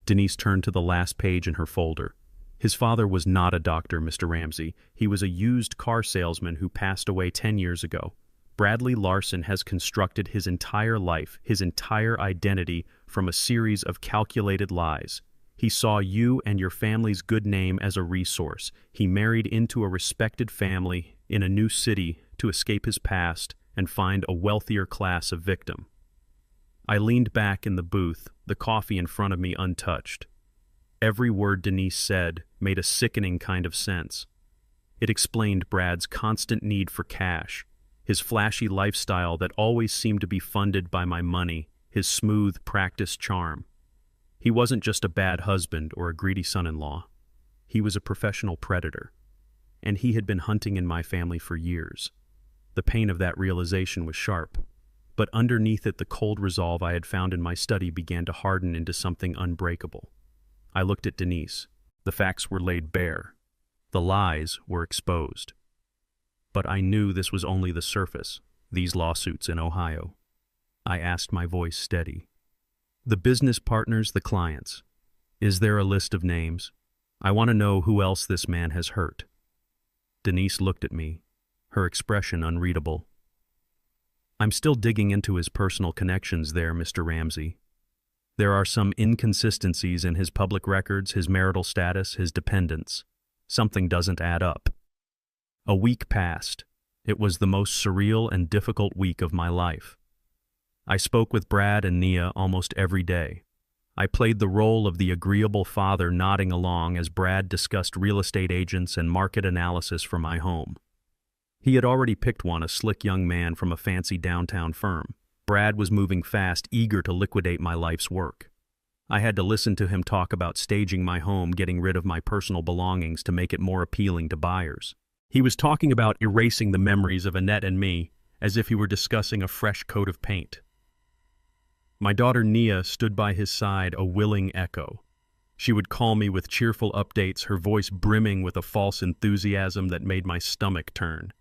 [SPEAKER 1] Denise turned to the last page in her folder. "His father was not a doctor, Mr. Ramsay. He was a used car salesman who passed away 10 years ago. Bradley Larson has constructed his entire life, his entire identity, from a series of calculated lies. He saw you and your family's good name as a resource. He married into a respected family in a new city to escape his past and find a wealthier class of victim." I leaned back in the booth, the coffee in front of me untouched. Every word Denise said made a sickening kind of sense. It explained Brad's constant need for cash, his flashy lifestyle that always seemed to be funded by my money, his smooth, practiced charm. He wasn't just a bad husband or a greedy son-in-law. He was a professional predator, and he had been hunting in my family for years. The pain of that realization was sharp, but underneath it the cold resolve I had found in my study began to harden into something unbreakable. I looked at Denise. The facts were laid bare. The lies were exposed. But I knew this was only the surface, these lawsuits in Ohio. I asked, my voice steady. "The business partners, the clients. Is there a list of names? I want to know who else this man has hurt." Denise looked at me, her expression unreadable. "I'm still digging into his personal connections there, Mr. Ramsay. There are some inconsistencies in his public records, his marital status, his dependents. Something doesn't add up." A week passed. It was the most surreal and difficult week of my life. I spoke with Brad and Nia almost every day. I played the role of the agreeable father nodding along as Brad discussed real estate agents and market analysis for my home. He had already picked one, a slick young man from a fancy downtown firm. Brad was moving fast, eager to liquidate my life's work. I had to listen to him talk about staging my home, getting rid of my personal belongings to make it more appealing to buyers. He was talking about erasing the memories of Annette and me, as if he were discussing a fresh coat of paint. My daughter Nia stood by his side, a willing echo. She would call me with cheerful updates, her voice brimming with a false enthusiasm that made my stomach turn.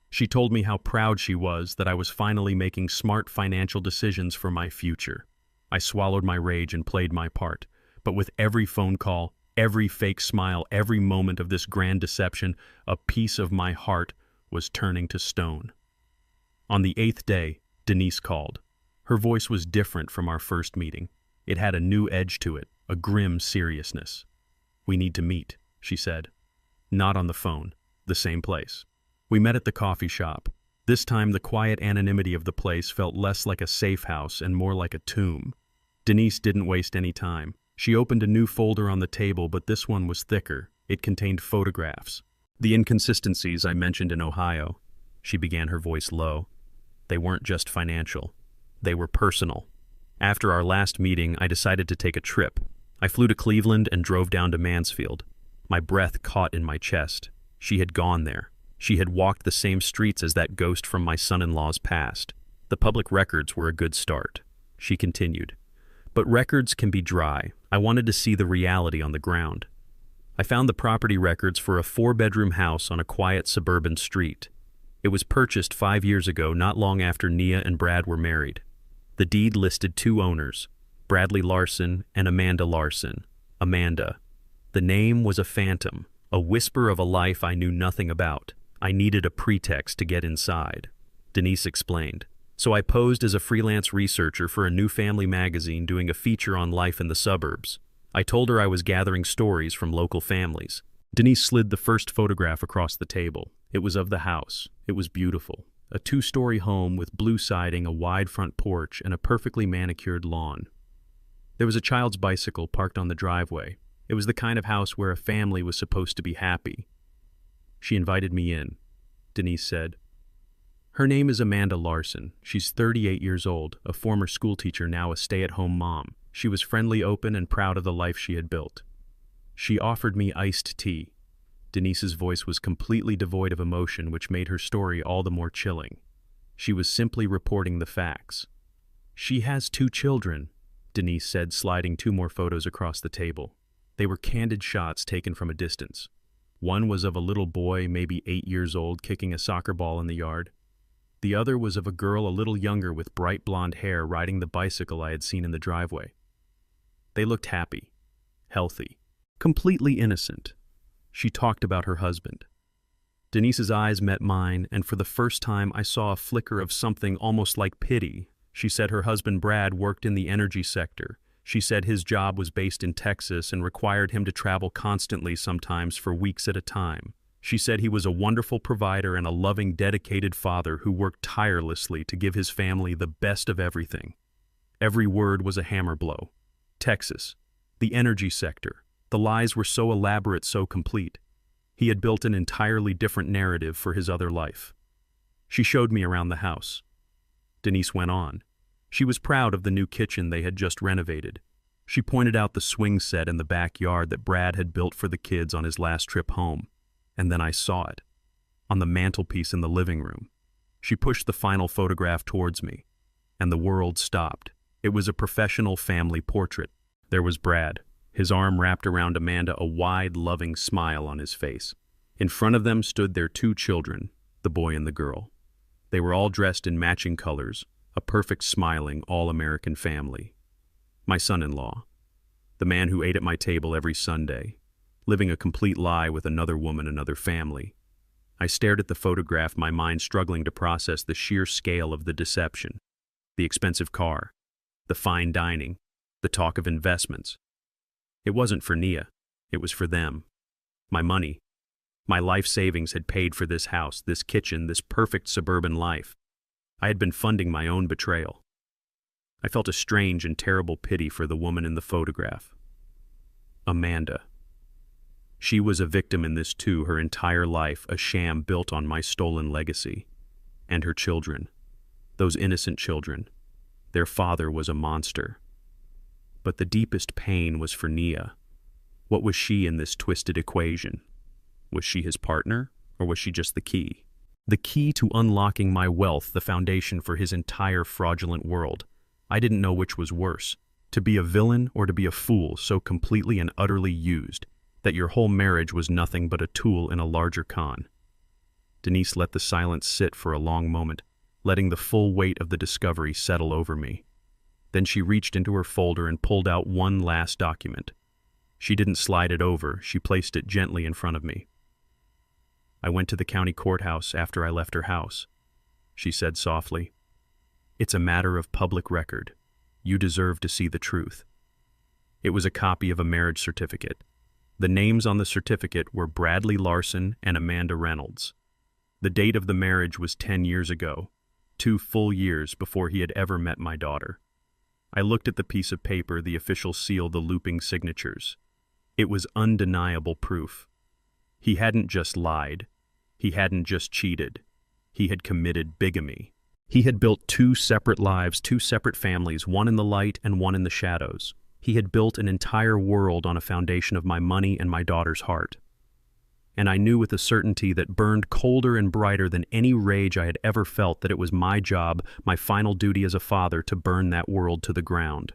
[SPEAKER 1] She told me how proud she was that I was finally making smart financial decisions for my future. I swallowed my rage and played my part, but with every phone call, every fake smile, every moment of this grand deception, a piece of my heart was turning to stone. On the 8th day, Denise called. Her voice was different from our first meeting. It had a new edge to it, a grim seriousness. "We need to meet," she said. Not on the phone, the same place. We met at the coffee shop. This time the quiet anonymity of the place felt less like a safe house and more like a tomb. Denise didn't waste any time. She opened a new folder on the table, but this one was thicker. It contained photographs. "The inconsistencies I mentioned in Ohio," she began, her voice low. "They weren't just financial. They were personal. After our last meeting, I decided to take a trip. I flew to Cleveland and drove down to Mansfield. My breath caught in my chest. She had gone there. She had walked the same streets as that ghost from my son-in-law's past. The public records were a good start," she continued. "But records can be dry. I wanted to see the reality on the ground. I found the property records for a 4-bedroom house on a quiet suburban street. It was purchased 5 years ago, not long after Nia and Brad were married. The deed listed 2 owners, Bradley Larson and Amanda Larson. Amanda. The name was a phantom, a whisper of a life I knew nothing about. I needed a pretext to get inside," Denise explained. "So I posed as a freelance researcher for a new family magazine doing a feature on life in the suburbs. I told her I was gathering stories from local families." Denise slid the first photograph across the table. It was of the house. It was beautiful. A 2-story home with blue siding, a wide front porch, and a perfectly manicured lawn. There was a child's bicycle parked on the driveway. It was the kind of house where a family was supposed to be happy. "She invited me in," Denise said. "Her name is Amanda Larson. She's 38 years old, a former schoolteacher, now a stay-at-home mom. She was friendly, open, and proud of the life she had built. She offered me iced tea." Denise's voice was completely devoid of emotion, which made her story all the more chilling. She was simply reporting the facts. "She has 2 children," Denise said, sliding 2 more photos across the table. They were candid shots taken from a distance. One was of a little boy, maybe 8 years old, kicking a soccer ball in the yard. The other was of a girl a little younger with bright blonde hair riding the bicycle I had seen in the driveway. They looked happy, healthy, completely innocent. She talked about her husband. Denise's eyes met mine, and for the first time I saw a flicker of something almost like pity. She said her husband Brad worked in the energy sector. She said his job was based in Texas and required him to travel constantly, sometimes for weeks at a time. She said he was a wonderful provider and a loving, dedicated father who worked tirelessly to give his family the best of everything. Every word was a hammer blow. Texas, the energy sector. The lies were so elaborate, so complete. He had built an entirely different narrative for his other life. She showed me around the house. Denise went on. She was proud of the new kitchen they had just renovated. She pointed out the swing set in the backyard that Brad had built for the kids on his last trip home. And then I saw it, on the mantelpiece in the living room. She pushed the final photograph towards me, and the world stopped. It was a professional family portrait. There was Brad, his arm wrapped around Amanda, a wide, loving smile on his face. In front of them stood their 2 children, the boy and the girl. They were all dressed in matching colors, a perfect, smiling, all-American family. My son-in-law, the man who ate at my table every Sunday, living a complete lie with another woman, another family. I stared at the photograph, my mind struggling to process the sheer scale of the deception. The expensive car, the fine dining, the talk of investments. It wasn't for Nia, it was for them. My money, my life savings had paid for this house, this kitchen, this perfect suburban life. I had been funding my own betrayal. I felt a strange and terrible pity for the woman in the photograph. Amanda. She was a victim in this too, her entire life, a sham built on my stolen legacy. And her children. Those innocent children. Their father was a monster. But the deepest pain was for Nia. What was she in this twisted equation? Was she his partner, or was she just the key? The key to unlocking my wealth, the foundation for his entire fraudulent world. I didn't know which was worse, to be a villain or to be a fool so completely and utterly used that your whole marriage was nothing but a tool in a larger con. Denise let the silence sit for a long moment, letting the full weight of the discovery settle over me. Then she reached into her folder and pulled out one last document. She didn't slide it over, she placed it gently in front of me. I went to the county courthouse after I left her house. She said softly, "It's a matter of public record. You deserve to see the truth." It was a copy of a marriage certificate. The names on the certificate were Bradley Larson and Amanda Reynolds. The date of the marriage was 10 years ago, 2 full years before he had ever met my daughter. I looked at the piece of paper, the official seal, the looping signatures. It was undeniable proof. He hadn't just lied. He hadn't just cheated. He had committed bigamy. He had built 2 separate lives, 2 separate families, one in the light and one in the shadows. He had built an entire world on a foundation of my money and my daughter's heart. And I knew with a certainty that burned colder and brighter than any rage I had ever felt that it was my job, my final duty as a father, to burn that world to the ground.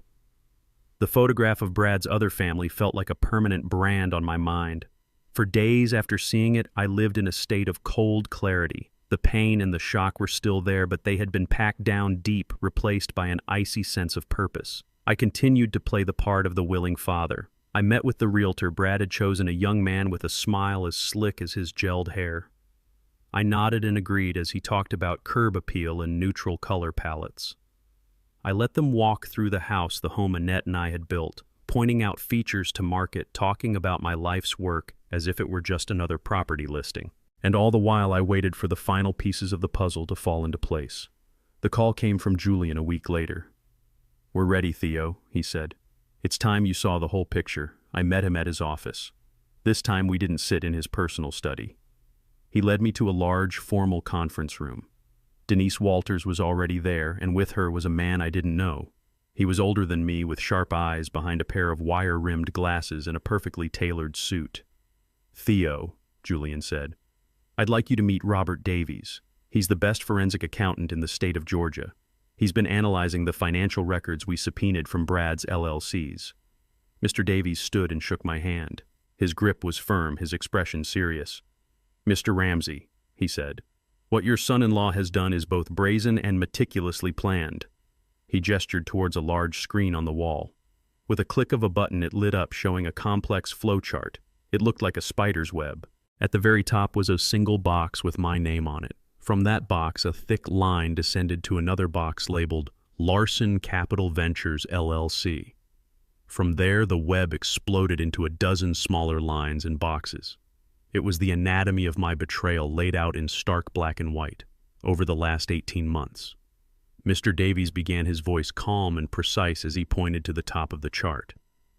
[SPEAKER 1] The photograph of Brad's other family felt like a permanent brand on my mind. For days after seeing it, I lived in a state of cold clarity. The pain and the shock were still there, but they had been packed down deep, replaced by an icy sense of purpose. I continued to play the part of the willing father. I met with the realtor. Brad had chosen a young man with a smile as slick as his gelled hair. I nodded and agreed as he talked about curb appeal and neutral color palettes. I let them walk through the house the home Annette and I had built, pointing out features to market, talking about my life's work as if it were just another property listing. And all the while I waited for the final pieces of the puzzle to fall into place. The call came from Julian a week later. "We're ready, Theo," he said. "It's time you saw the whole picture." I met him at his office. This time we didn't sit in his personal study. He led me to a large, formal conference room. Denise Walters was already there, and with her was a man I didn't know. He was older than me, with sharp eyes behind a pair of wire-rimmed glasses and a perfectly tailored suit. "Theo," Julian said, "I'd like you to meet Robert Davies. He's the best forensic accountant in the state of Georgia. He's been analyzing the financial records we subpoenaed from Brad's LLCs." Mr. Davies stood and shook my hand. His grip was firm, his expression serious. "Mr. Ramsay," he said, "what your son-in-law has done is both brazen and meticulously planned." He gestured towards a large screen on the wall. With a click of a button, it lit up, showing a complex flowchart. It looked like a spider's web. At the very top was a single box with my name on it. From that box, a thick line descended to another box labeled Larson Capital Ventures, LLC. From there, the web exploded into a dozen smaller lines and boxes. It was the anatomy of my betrayal laid out in stark black and white over the last 18 months. Mr. Davies began, his voice calm and precise as he pointed to the top of the chart.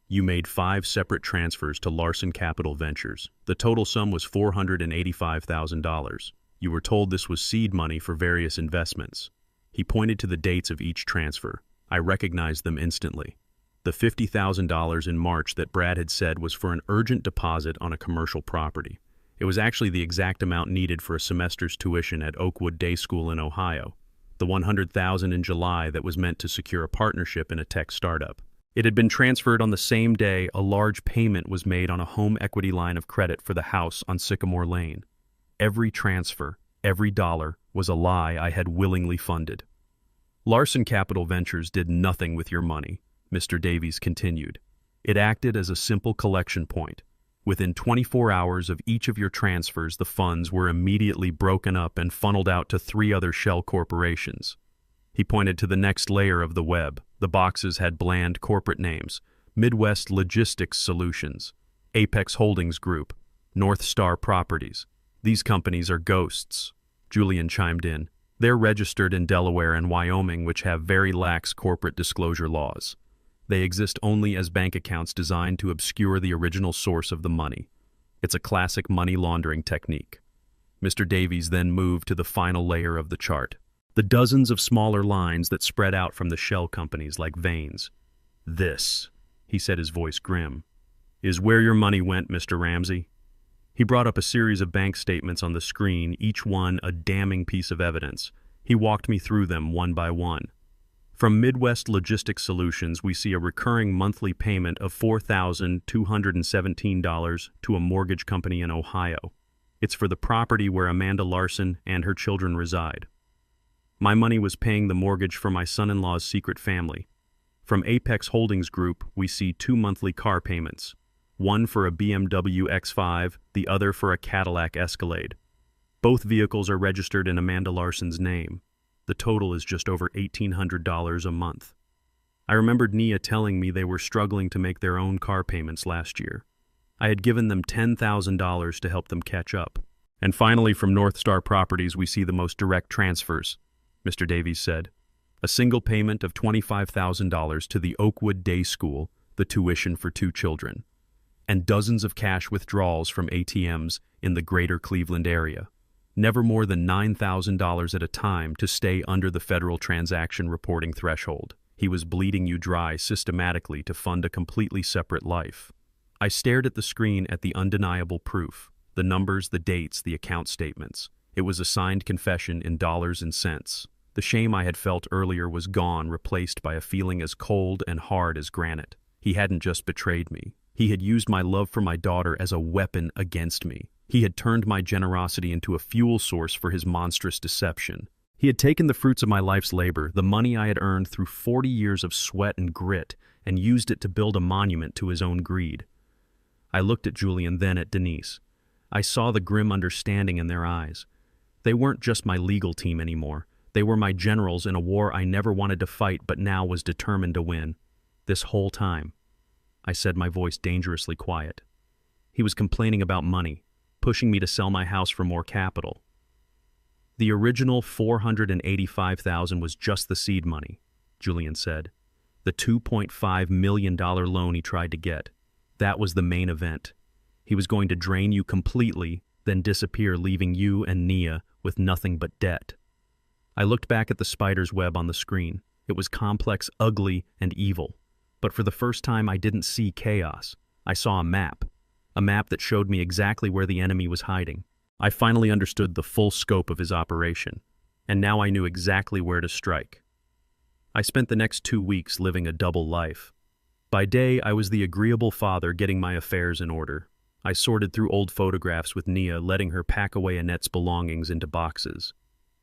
[SPEAKER 1] "You made 5 separate transfers to Larson Capital Ventures. The total sum was $485,000. You were told this was seed money for various investments." He pointed to the dates of each transfer. I recognized them instantly. The $50,000 in March that Brad had said was for an urgent deposit on a commercial property. It was actually the exact amount needed for a semester's tuition at Oakwood Day School in Ohio. The $100,000 in July that was meant to secure a partnership in a tech startup. It had been transferred on the same day a large payment was made on a home equity line of credit for the house on Sycamore Lane. Every transfer, every dollar, was a lie I had willingly funded. "Larson Capital Ventures did nothing with your money," Mr. Davies continued. "It acted as a simple collection point. Within 24 hours of each of your transfers, the funds were immediately broken up and funneled out to 3 other shell corporations." He pointed to the next layer of the web. The boxes had bland corporate names: Midwest Logistics Solutions, Apex Holdings Group, North Star Properties. "These companies are ghosts," Julian chimed in. They're registered in Delaware and Wyoming, which have very lax corporate disclosure laws. They exist only as bank accounts designed to obscure the original source of the money. It's a classic money laundering technique. Mr. Davies then moved to the final layer of the chart. The dozens of smaller lines that spread out from the shell companies like veins. This, he said, his voice grim, is where your money went, Mr. Ramsay. He brought up a series of bank statements on the screen, each one a damning piece of evidence. He walked me through them one by one. From Midwest Logistics Solutions, we see a recurring monthly payment of $4,217 to a mortgage company in Ohio. It's for the property where Amanda Larson and her children reside. My money was paying the mortgage for my son-in-law's secret family. From Apex Holdings Group, we see 2 monthly car payments, one for a BMW X5, the other for a Cadillac Escalade. Both vehicles are registered in Amanda Larson's name. The total is just over $1,800 a month. I remembered Nia telling me they were struggling to make their own car payments last year. I had given them $10,000 to help them catch up. And finally, from North Star Properties, we see the most direct transfers, Mr. Davies said. A single payment of $25,000 to the Oakwood Day School, the tuition for 2 children, and dozens of cash withdrawals from ATMs in the greater Cleveland area. Never more than $9,000 at a time to stay under the federal transaction reporting threshold. He was bleeding you dry systematically to fund a completely separate life. I stared at the screen at the undeniable proof, the numbers, the dates, the account statements. It was a signed confession in dollars and cents. The shame I had felt earlier was gone, replaced by a feeling as cold and hard as granite. He hadn't just betrayed me. He had used my love for my daughter as a weapon against me. He had turned my generosity into a fuel source for his monstrous deception. He had taken the fruits of my life's labor, the money I had earned through 40 years of sweat and grit, and used it to build a monument to his own greed. I looked at Julian, then at Denise. I saw the grim understanding in their eyes. They weren't just my legal team anymore. They were my generals in a war I never wanted to fight but now was determined to win. This whole time, I said, my voice dangerously quiet. He was complaining about money, pushing me to sell my house for more capital. The original $485,000 was just the seed money, Julian said. The $2.5 million loan he tried to get. That was the main event. He was going to drain you completely, then disappear, leaving you and Nia with nothing but debt. I looked back at the spider's web on the screen. It was complex, ugly, and evil. But for the first time, I didn't see chaos. I saw a map that showed me exactly where the enemy was hiding. I finally understood the full scope of his operation, and now I knew exactly where to strike. I spent the next 2 weeks living a double life. By day, I was the agreeable father getting my affairs in order. I sorted through old photographs with Nia, letting her pack away Annette's belongings into boxes.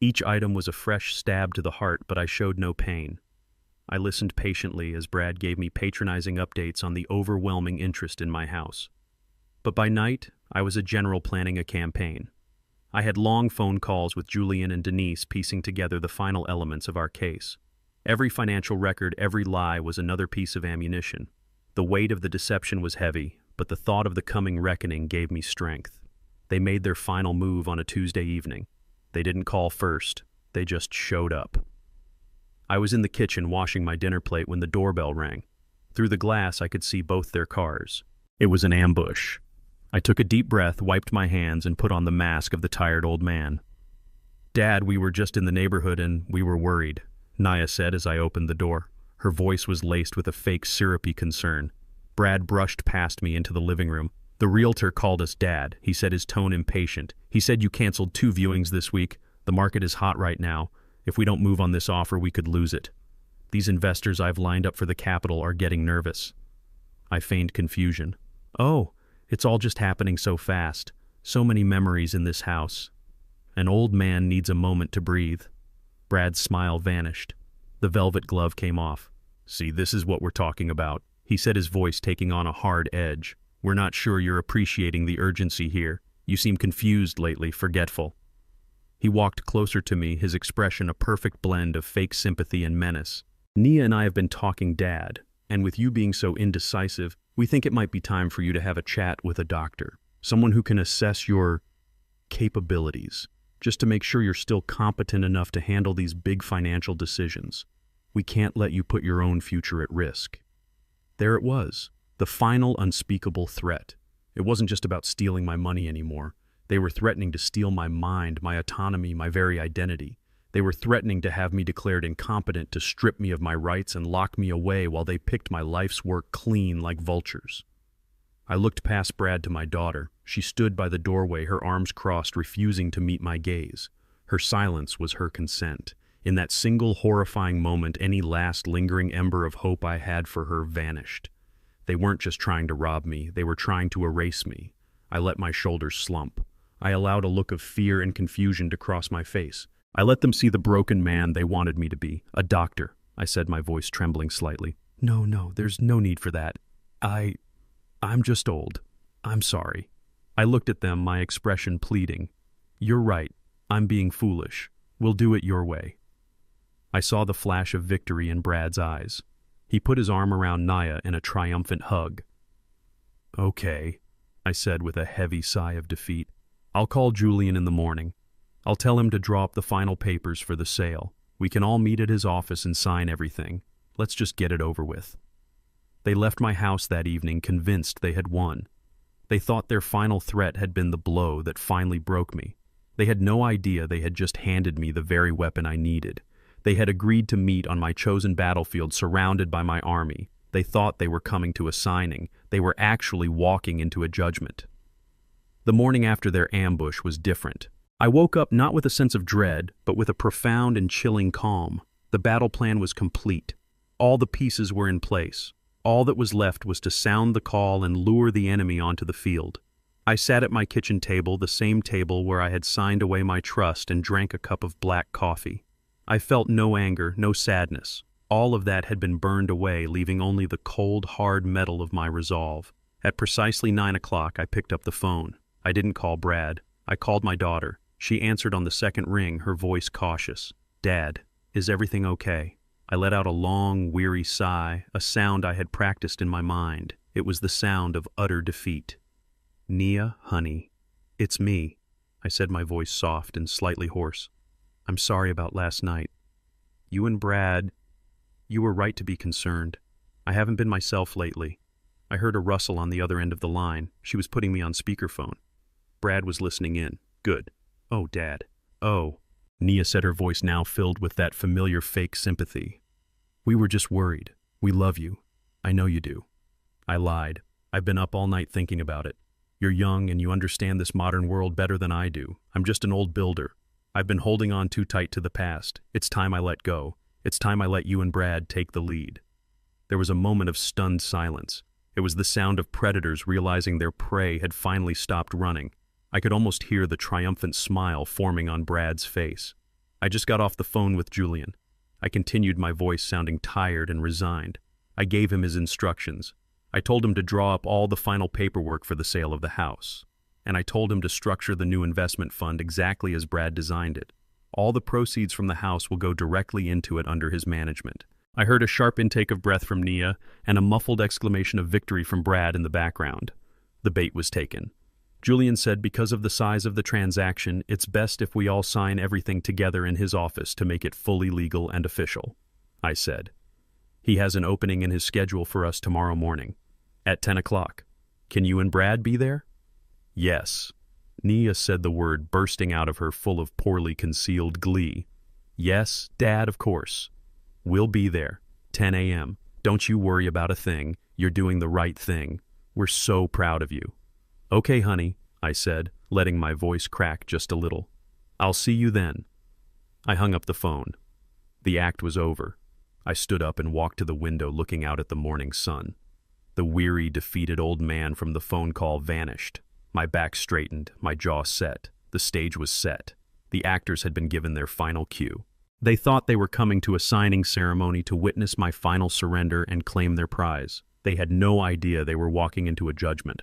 [SPEAKER 1] Each item was a fresh stab to the heart, but I showed no pain. I listened patiently as Brad gave me patronizing updates on the overwhelming interest in my house. But by night, I was a general planning a campaign. I had long phone calls with Julian and Denise piecing together the final elements of our case. Every financial record, every lie was another piece of ammunition. The weight of the deception was heavy, but the thought of the coming reckoning gave me strength. They made their final move on a Tuesday evening. They didn't call first, they just showed up. I was in the kitchen washing my dinner plate when the doorbell rang. Through the glass, I could see both their cars. It was an ambush. I took a deep breath, wiped my hands, and put on the mask of the tired old man. "Dad, we were just in the neighborhood and we were worried," Nia said as I opened the door. Her voice was laced with a fake syrupy concern. Brad brushed past me into the living room. "The realtor called us Dad," he said, his tone impatient. "He said you canceled 2 viewings this week. The market is hot right now. If we don't move on this offer, we could lose it. These investors I've lined up for the capital are getting nervous." I feigned confusion. "Oh, it's all just happening so fast. So many memories in this house. An old man needs a moment to breathe." Brad's smile vanished. The velvet glove came off. "See, this is what we're talking about," he said, his voice taking on a hard edge. "We're not sure you're appreciating the urgency here. You seem confused lately, forgetful." He walked closer to me, his expression a perfect blend of fake sympathy and menace. "Nia and I have been talking, Dad, and with you being so indecisive, we think it might be time for you to have a chat with a doctor, someone who can assess your capabilities." just to make sure you're still competent enough to handle these big financial decisions. We can't let you put your own future at risk." There it was, the final unspeakable threat. It wasn't just about stealing my money anymore. They were threatening to steal my mind, my autonomy, my very identity. They were threatening to have me declared incompetent, to strip me of my rights and lock me away while they picked my life's work clean like vultures. I looked past Brad to my daughter. She stood by the doorway, her arms crossed, refusing to meet my gaze. Her silence was her consent. In that single horrifying moment, any last lingering ember of hope I had for her vanished. They weren't just trying to rob me, they were trying to erase me. I let my shoulders slump. I allowed a look of fear and confusion to cross my face. I let them see the broken man they wanted me to be. "A doctor," I said, my voice trembling slightly. No, there's no need for that. I'm just old. I'm sorry." I looked at them, my expression pleading. "You're right. I'm being foolish. We'll do it your way." I saw the flash of victory in Brad's eyes. He put his arm around Naya in a triumphant hug. "Okay," I said with a heavy sigh of defeat. "I'll call Julian in the morning. I'll tell him to draw up the final papers for the sale. We can all meet at his office and sign everything. Let's just get it over with." They left my house that evening convinced they had won. They thought their final threat had been the blow that finally broke me. They had no idea they had just handed me the very weapon I needed. They had agreed to meet on my chosen battlefield, surrounded by my army. They thought they were coming to a signing. They were actually walking into a judgment. The morning after their ambush was different. I woke up not with a sense of dread, but with a profound and chilling calm. The battle plan was complete. All the pieces were in place. All that was left was to sound the call and lure the enemy onto the field. I sat at my kitchen table, the same table where I had signed away my trust, and drank a cup of black coffee. I felt no anger, no sadness. All of that had been burned away, leaving only the cold, hard metal of my resolve. At precisely 9 o'clock, I picked up the phone. I didn't call Brad. I called my daughter. She answered on the second ring, her voice cautious. "Dad, is everything okay?" I let out a long, weary sigh, a sound I had practiced in my mind. It was the sound of utter defeat. "Nia, honey, it's me," I said, my voice soft and slightly hoarse. "I'm sorry about last night. You and Brad, you were right to be concerned. I haven't been myself lately." I heard a rustle on the other end of the line. She was putting me on speakerphone. Brad was listening in. "Good. Oh, Dad. Oh," Nia said, her voice now filled with that familiar fake sympathy. "We were just worried. We love you. I know you do." I lied. "I've been up all night thinking about it. You're young and you understand this modern world better than I do. I'm just an old builder. I've been holding on too tight to the past. It's time I let go. It's time I let you and Brad take the lead." There was a moment of stunned silence. It was the sound of predators realizing their prey had finally stopped running. I could almost hear the triumphant smile forming on Brad's face. "I just got off the phone with Julian." I continued, my voice sounding tired and resigned. I gave him his instructions. I told him to draw up all the final paperwork for the sale of the house. And I told him to structure the new investment fund exactly as Brad designed it. All the proceeds from the house will go directly into it under his management. I heard a sharp intake of breath from Nia and a muffled exclamation of victory from Brad in the background. The bait was taken. Julian said because of the size of the transaction, it's best if we all sign everything together in his office to make it fully legal and official. I said. He has an opening in his schedule for us tomorrow morning, at 10 o'clock. Can you and Brad be there? Yes. Nia said the word bursting out of her full of poorly concealed glee. Yes, Dad, of course. We'll be there, 10 a.m. Don't you worry about a thing. You're doing the right thing. We're so proud of you. Okay, honey, I said, letting my voice crack just a little. I'll see you then. I hung up the phone. The act was over. I stood up and walked to the window looking out at the morning sun. The weary, defeated old man from the phone call vanished. My back straightened, my jaw set. The stage was set. The actors had been given their final cue. They thought they were coming to a signing ceremony to witness my final surrender and claim their prize. They had no idea they were walking into a judgment.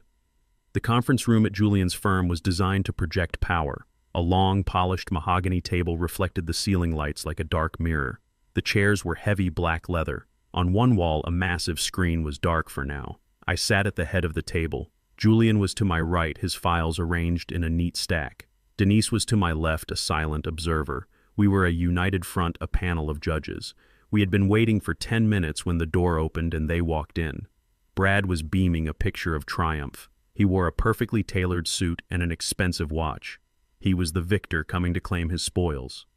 [SPEAKER 1] The conference room at Julian's firm was designed to project power. A long, polished mahogany table reflected the ceiling lights like a dark mirror. The chairs were heavy black leather. On one wall, a massive screen was dark for now. I sat at the head of the table. Julian was to my right, his files arranged in a neat stack. Denise was to my left, a silent observer. We were a united front, a panel of judges. We had been waiting for 10 minutes when the door opened and they walked in. Brad was beaming a picture of triumph. He wore a perfectly tailored suit and an expensive watch. He was the victor coming to claim his spoils.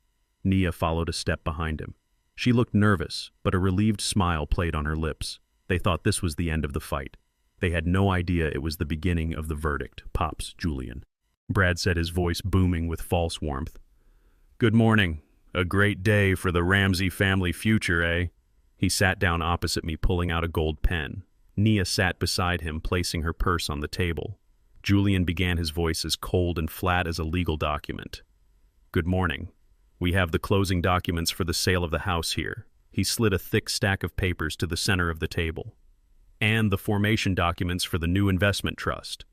[SPEAKER 1] Nia followed a step behind him. She looked nervous, but a relieved smile played on her lips. They thought this was the end of the fight. They had no idea it was the beginning of the verdict. Pops Julian. Brad said, his voice booming with false warmth. Good morning. A great day for the Ramsay family future, eh? He sat down opposite me, pulling out a gold pen. Nia sat beside him, placing her purse on the table. Julian began, his voice as cold and flat as a legal document. Good morning. We have the closing documents for the sale of the house here. He slid a thick stack of papers to the center of the table. And the formation documents for the new investment trust.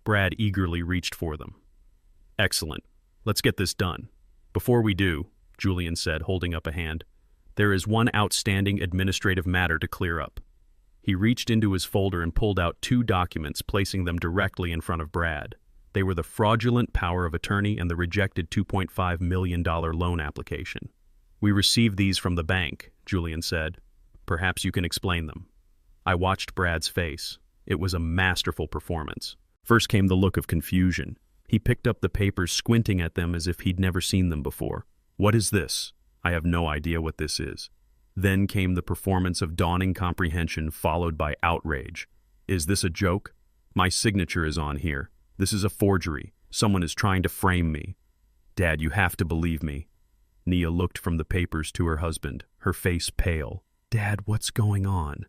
[SPEAKER 1] Brad eagerly reached for them. Excellent. Let's get this done. Before we do, Julian said, holding up a hand, there is one outstanding administrative matter to clear up. He reached into his folder and pulled out 2 documents, placing them directly in front of Brad. They were the fraudulent power of attorney and the rejected $2.5 million loan application. We received these from the bank, Julian said. Perhaps you can explain them. I watched Brad's face. It was a masterful performance. First came the look of confusion. He picked up the papers, squinting at them as if he'd never seen them before. What is this? I have no idea what this is. Then came the performance of dawning comprehension, followed by outrage. Is this a joke? My signature is on here. This is a forgery. Someone is trying to frame me. Dad, you have to believe me. Nia looked from the papers to her husband, her face pale. Dad, what's going on?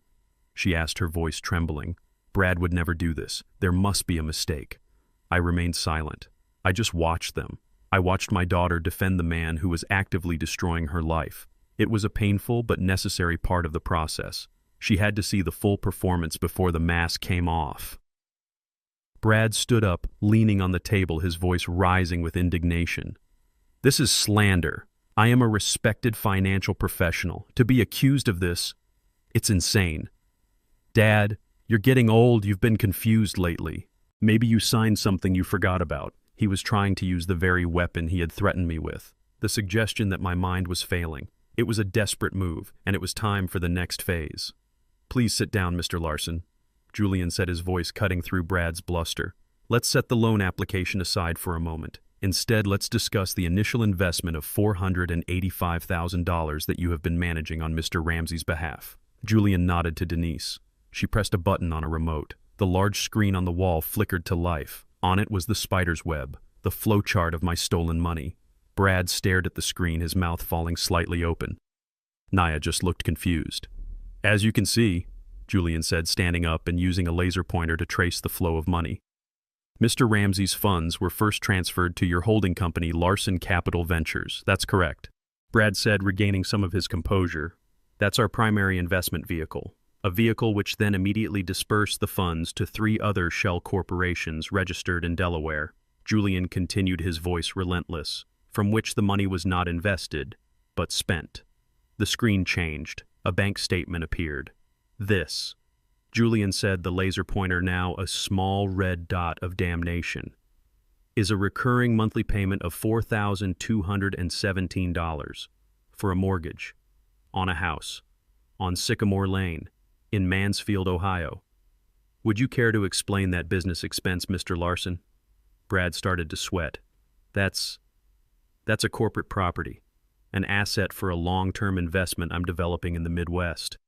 [SPEAKER 1] She asked, her voice trembling. Brad would never do this. There must be a mistake. I remained silent. I just watched them. I watched my daughter defend the man who was actively destroying her life. It was a painful but necessary part of the process. She had to see the full performance before the mask came off. Brad stood up, leaning on the table, his voice rising with indignation. This is slander. I am a respected financial professional. To be accused of this, it's insane. Dad, you're getting old. You've been confused lately. Maybe you signed something you forgot about. He was trying to use the very weapon he had threatened me with. The suggestion that my mind was failing. It was a desperate move, and it was time for the next phase. Please sit down, Mr. Larson. Julian said, his voice cutting through Brad's bluster. Let's set the loan application aside for a moment. Instead, let's discuss the initial investment of $485,000 that you have been managing on Mr. Ramsay's behalf. Julian nodded to Denise. She pressed a button on a remote. The large screen on the wall flickered to life. On it was the spider's web, the flowchart of my stolen money. Brad stared at the screen, his mouth falling slightly open. Nia just looked confused. As you can see, Julian said, standing up and using a laser pointer to trace the flow of money. Mr. Ramsay's funds were first transferred to your holding company, Larson Capital Ventures. That's correct. Brad said, regaining some of his composure. That's our primary investment vehicle. A vehicle which then immediately dispersed the funds to 3 other shell corporations registered in Delaware. Julian continued, his voice relentless, from which the money was not invested, but spent. The screen changed. A bank statement appeared. This, Julian said, the laser pointer now a small red dot of damnation, is a recurring monthly payment of $4,217 for a mortgage on a house on Sycamore Lane in Mansfield, Ohio. Would you care to explain that business expense, Mr. Larson? Brad started to sweat. That's a corporate property, an asset for a long-term investment I'm developing in the Midwest.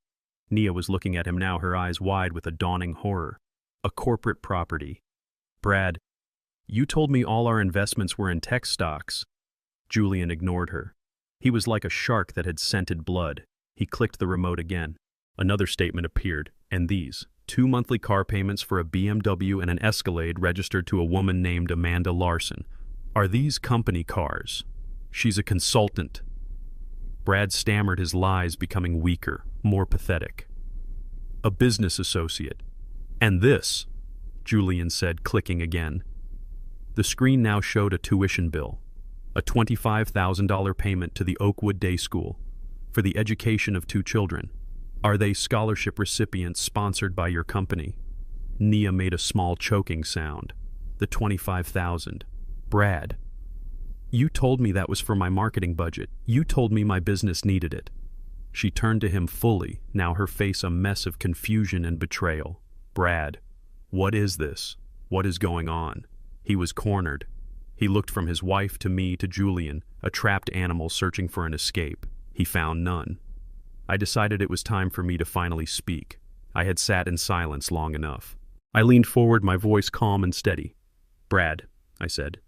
[SPEAKER 1] Nia was looking at him now, her eyes wide with a dawning horror. A corporate property. Brad, you told me all our investments were in tech stocks. Julian ignored her. He was like a shark that had scented blood. He clicked the remote again. Another statement appeared, and these, 2 monthly car payments for a BMW and an Escalade registered to a woman named Amanda Larson. Are these company cars? She's a consultant. Brad stammered, his lies becoming weaker, more pathetic. A business associate. And this, Julian said, clicking again. The screen now showed a tuition bill, a $25,000 payment to the Oakwood Day School for the education of 2 children. Are they scholarship recipients sponsored by your company? Nia made a small choking sound. The $25,000. Brad, You told me that was for my marketing budget. You told me my business needed it. She turned to him fully, now her face a mess of confusion and betrayal. Brad, what is this? What is going on? He was cornered. He looked from his wife to me to Julian, a trapped animal searching for an escape. He found none. I decided it was time for me to finally speak. I had sat in silence long enough. I leaned forward, my voice calm and steady. Brad, I said,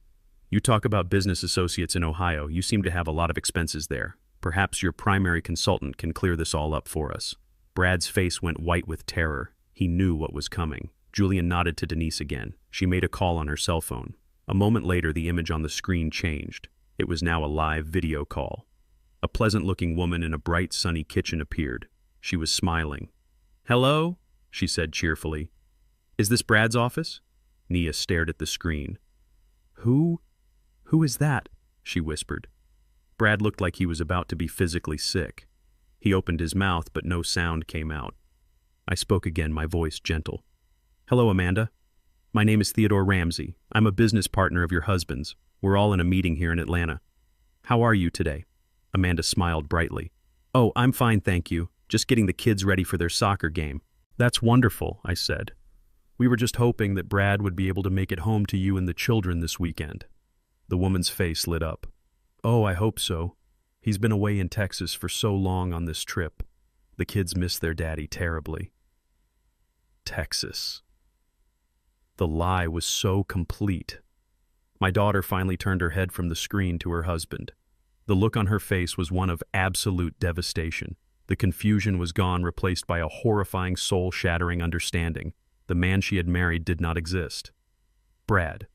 [SPEAKER 1] you talk about business associates in Ohio. You seem to have a lot of expenses there. Perhaps your primary consultant can clear this all up for us. Brad's face went white with terror. He knew what was coming. Julian nodded to Denise again. She made a call on her cell phone. A moment later, the image on the screen changed. It was now a live video call. A pleasant-looking woman in a bright, sunny kitchen appeared. She was smiling. Hello, she said cheerfully. Is this Brad's office? Nia stared at the screen. Who is that? She whispered. Brad looked like he was about to be physically sick. He opened his mouth, but no sound came out. I spoke again, my voice gentle. Hello, Amanda. My name is Theodore Ramsay. I'm a business partner of your husband's. We're all in a meeting here in Atlanta. How are you today? Amanda smiled brightly. Oh, I'm fine, thank you. Just getting the kids ready for their soccer game. That's wonderful, I said. We were just hoping that Brad would be able to make it home to you and the children this weekend. The woman's face lit up. Oh, I hope so. He's been away in Texas for so long on this trip. The kids miss their daddy terribly. Texas. The lie was so complete. My daughter finally turned her head from the screen to her husband. The look on her face was one of absolute devastation. The confusion was gone, replaced by a horrifying, soul-shattering understanding. The man she had married did not exist. Brad.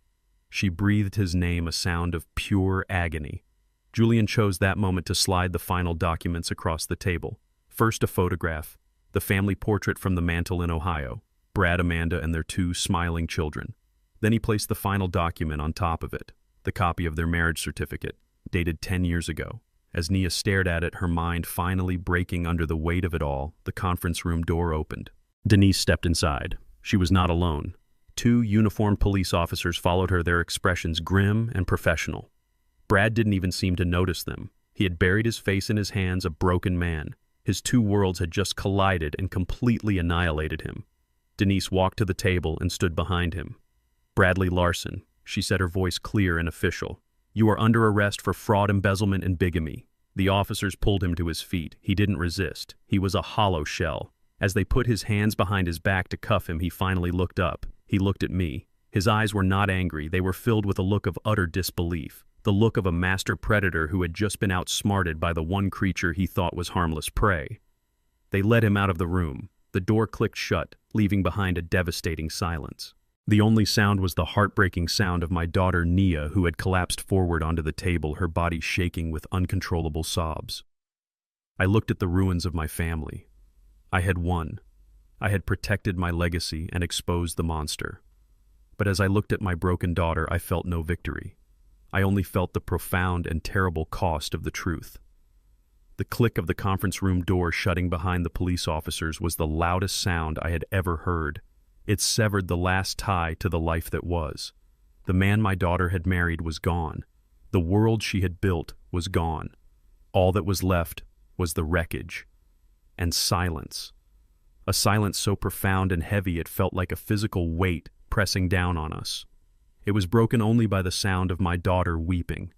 [SPEAKER 1] She breathed his name, a sound of pure agony. Julian chose that moment to slide the final documents across the table. First, a photograph, the family portrait from the mantle in Ohio, Brad, Amanda, and their two smiling children. Then he placed the final document on top of it, the copy of their marriage certificate, dated 10 years ago. As Nia stared at it, her mind finally breaking under the weight of it all, the conference room door opened. Denise stepped inside. She was not alone. 2 uniformed police officers followed her, their expressions grim and professional. Brad didn't even seem to notice them. He had buried his face in his hands, a broken man. His 2 worlds had just collided and completely annihilated him. Denise walked to the table and stood behind him. Bradley Larson, she said, her voice clear and official. You are under arrest for fraud, embezzlement, and bigamy. The officers pulled him to his feet. He didn't resist. He was a hollow shell. As they put his hands behind his back to cuff him, he finally looked up. He looked at me. His eyes were not angry. They were filled with a look of utter disbelief. The look of a master predator who had just been outsmarted by the one creature he thought was harmless prey. They led him out of the room. The door clicked shut, leaving behind a devastating silence. The only sound was the heartbreaking sound of my daughter Nia, who had collapsed forward onto the table, her body shaking with uncontrollable sobs. I looked at the ruins of my family. I had won. I had protected my legacy and exposed the monster. But as I looked at my broken daughter, I felt no victory. I only felt the profound and terrible cost of the truth. The click of the conference room door shutting behind the police officers was the loudest sound I had ever heard. It severed the last tie to the life that was. The man my daughter had married was gone. The world she had built was gone. All that was left was the wreckage. And silence. A silence so profound and heavy it felt like a physical weight pressing down on us. It was broken only by the sound of my daughter weeping.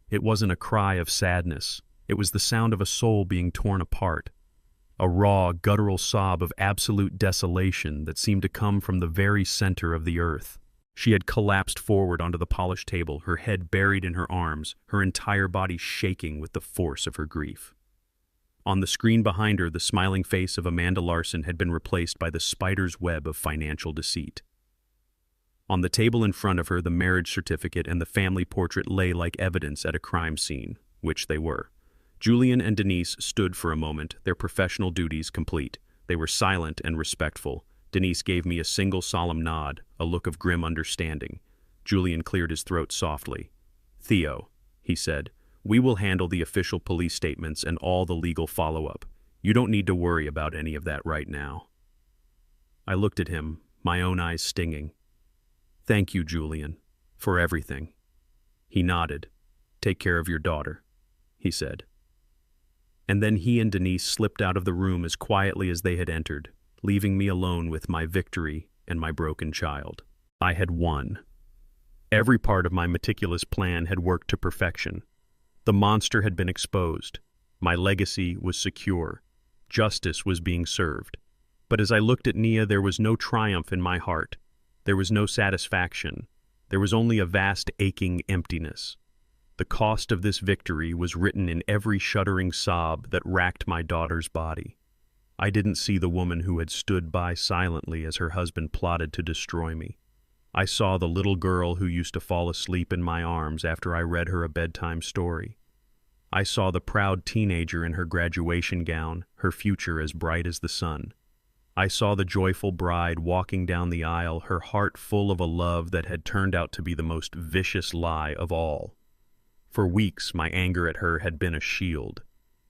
[SPEAKER 1] It wasn't a cry of sadness. It was the sound of a soul being torn apart. A raw, guttural sob of absolute desolation that seemed to come from the very center of the earth. She had collapsed forward onto the polished table, her head buried in her arms, her entire body shaking with the force of her grief. On the screen behind her, the smiling face of Amanda Larson had been replaced by the spider's web of financial deceit. On the table in front of her, the marriage certificate and the family portrait lay like evidence at a crime scene, which they were. Julian and Denise stood for a moment, their professional duties complete. They were silent and respectful. Denise gave me a single solemn nod, a look of grim understanding. Julian cleared his throat softly. "Theo," he said, "we will handle the official police statements and all the legal follow-up. You don't need to worry about any of that right now." I looked at him, my own eyes stinging. "Thank you, Julian, for everything." He nodded. Take care of your daughter," he said. And then he and Denise slipped out of the room as quietly as they had entered, leaving me alone with my victory and my broken child. I had won. Every part of my meticulous plan had worked to perfection. The monster had been exposed. My legacy was secure. Justice was being served. But as I looked at Nia, there was no triumph in my heart. There was no satisfaction. There was only a vast aching emptiness. The cost of this victory was written in every shuddering sob that racked my daughter's body. I didn't see the woman who had stood by silently as her husband plotted to destroy me. I saw the little girl who used to fall asleep in my arms after I read her a bedtime story. I saw the proud teenager in her graduation gown, her future as bright as the sun. I saw the joyful bride walking down the aisle, her heart full of a love that had turned out to be the most vicious lie of all. For weeks, my anger at her had been a shield.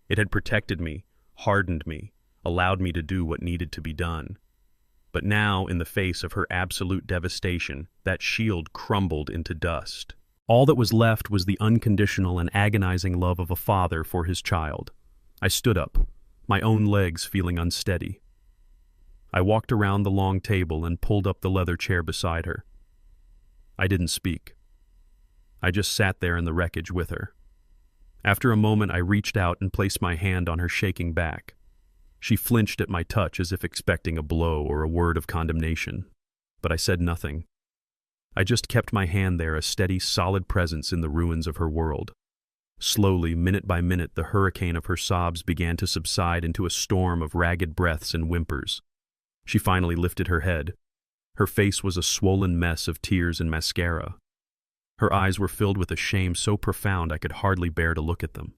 [SPEAKER 1] It had protected me, hardened me, allowed me to do what needed to be done. But now, in the face of her absolute devastation, that shield crumbled into dust. All that was left was the unconditional and agonizing love of a father for his child. I stood up, my own legs feeling unsteady. I walked around the long table and pulled up the leather chair beside her. I didn't speak. I just sat there in the wreckage with her. After a moment, I reached out and placed my hand on her shaking back. She flinched at my touch as if expecting a blow or a word of condemnation, but I said nothing. I just kept my hand there, a steady, solid presence in the ruins of her world. Slowly, minute by minute, the hurricane of her sobs began to subside into a storm of ragged breaths and whimpers. She finally lifted her head. Her face was a swollen mess of tears and mascara. Her eyes were filled with a shame so profound I could hardly bear to look at them.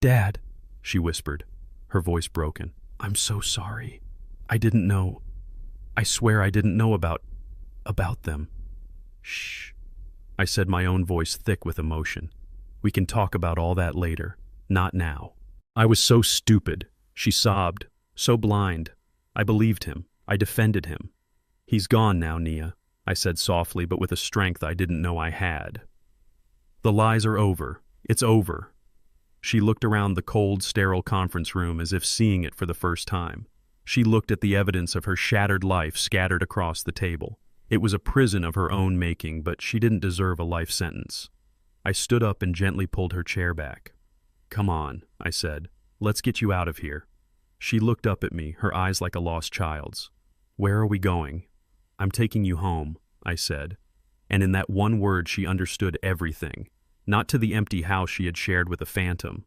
[SPEAKER 1] "Dad," she whispered, her voice broken. "I'm so sorry. I didn't know. I swear I didn't know about them." "Shh," I said, my own voice thick with emotion. "We can talk about all that later, not now." "I was so stupid," she sobbed, "so blind. I believed him. I defended him." "He's gone now, Nia," I said softly, but with a strength I didn't know I had. "The lies are over. It's over." She looked around the cold, sterile conference room as if seeing it for the first time. She looked at the evidence of her shattered life scattered across the table. It was a prison of her own making, but she didn't deserve a life sentence. I stood up and gently pulled her chair back. "Come on," I said. "Let's get you out of here." She looked up at me, her eyes like a lost child's. "Where are we going?" "I'm taking you home," I said. And in that one word she understood everything. Not to the empty house she had shared with a phantom,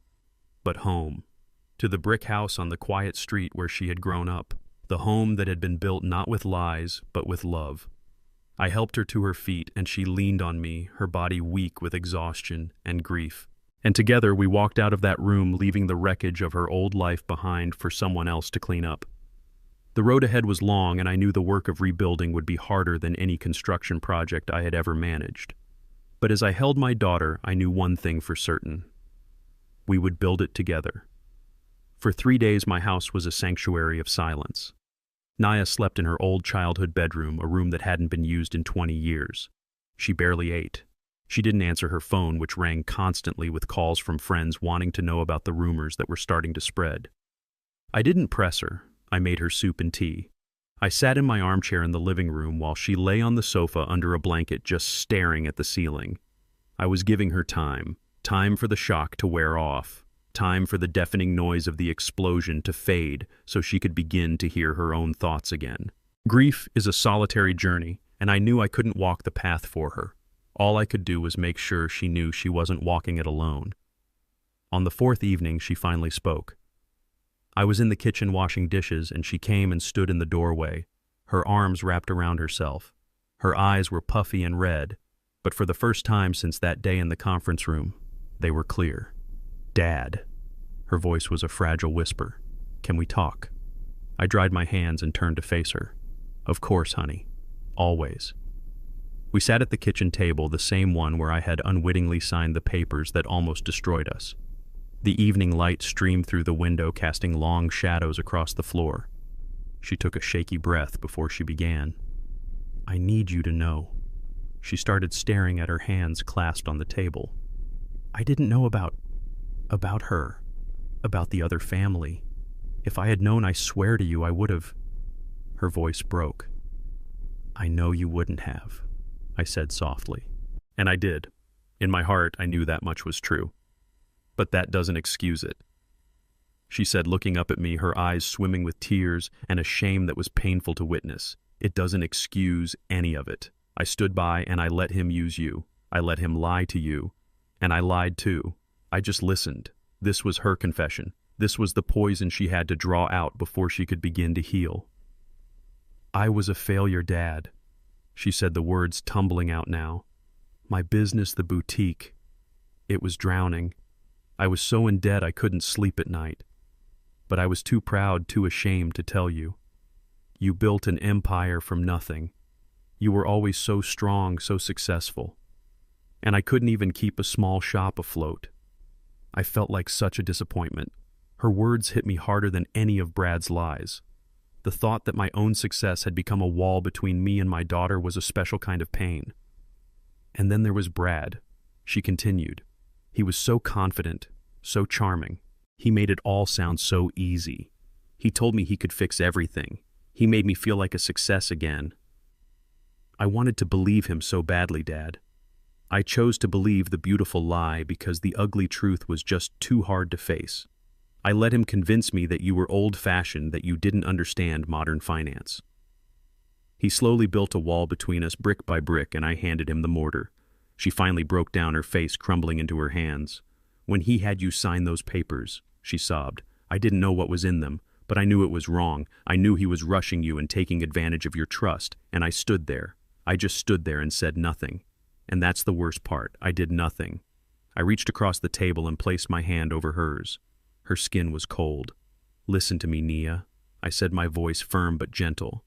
[SPEAKER 1] but home. To the brick house on the quiet street where she had grown up. The home that had been built not with lies, but with love. I helped her to her feet, and she leaned on me, her body weak with exhaustion and grief. And together we walked out of that room, leaving the wreckage of her old life behind for someone else to clean up. The road ahead was long, and I knew the work of rebuilding would be harder than any construction project I had ever managed. But as I held my daughter, I knew one thing for certain. We would build it together. For 3 days my house was a sanctuary of silence. Nia slept in her old childhood bedroom, a room that hadn't been used in 20 years. She barely ate. She didn't answer her phone, which rang constantly with calls from friends wanting to know about the rumors that were starting to spread. I didn't press her. I made her soup and tea. I sat in my armchair in the living room while she lay on the sofa under a blanket just staring at the ceiling. I was giving her time for the shock to wear off, time for the deafening noise of the explosion to fade so she could begin to hear her own thoughts again. Grief is a solitary journey, and I knew I couldn't walk the path for her. All I could do was make sure she knew she wasn't walking it alone. On the 4th evening, she finally spoke. I was in the kitchen washing dishes, and she came and stood in the doorway, her arms wrapped around herself. Her eyes were puffy and red, but for the first time since that day in the conference room, they were clear. "Dad." Her voice was a fragile whisper. "Can we talk?" I dried my hands and turned to face her. "Of course, honey. Always." We sat at the kitchen table, the same one where I had unwittingly signed the papers that almost destroyed us. The evening light streamed through the window, casting long shadows across the floor. She took a shaky breath before she began. "I need you to know." She started staring at her hands clasped on the table. I didn't know about her, about the other family. If I had known, I swear to you, I would have." Her voice broke. "I know you wouldn't have," I said softly. And I did. In my heart, I knew that much was true. But that doesn't excuse it. She said, looking up at me, her eyes swimming with tears and a shame that was painful to witness. "It doesn't excuse any of it. I stood by and I let him use you. I let him lie to you. And I lied too. I just listened. This was her confession. This was the poison she had to draw out before she could begin to heal." "I was a failure, Dad," she said, the words tumbling out now. "My business, the boutique, it was drowning. I was so in debt I couldn't sleep at night. But I was too proud, too ashamed to tell you. You built an empire from nothing. You were always so strong, so successful. And I couldn't even keep a small shop afloat. I felt like such a disappointment." Her words hit me harder than any of Brad's lies. The thought that my own success had become a wall between me and my daughter was a special kind of pain. "And then there was Brad," she continued. "He was so confident, so charming. He made it all sound so easy. He told me he could fix everything. He made me feel like a success again. I wanted to believe him so badly, Dad. I chose to believe the beautiful lie because the ugly truth was just too hard to face. I let him convince me that you were old-fashioned, that you didn't understand modern finance." He slowly built a wall between us, brick by brick, and I handed him the mortar. She finally broke down, her face crumbling into her hands. "When he had you sign those papers," she sobbed, "I didn't know what was in them, but I knew it was wrong. I knew he was rushing you and taking advantage of your trust, and I stood there. I just stood there and said nothing. And that's the worst part. I did nothing." I reached across the table and placed my hand over hers. Her skin was cold. "Listen to me, Nia," I said, my voice firm but gentle.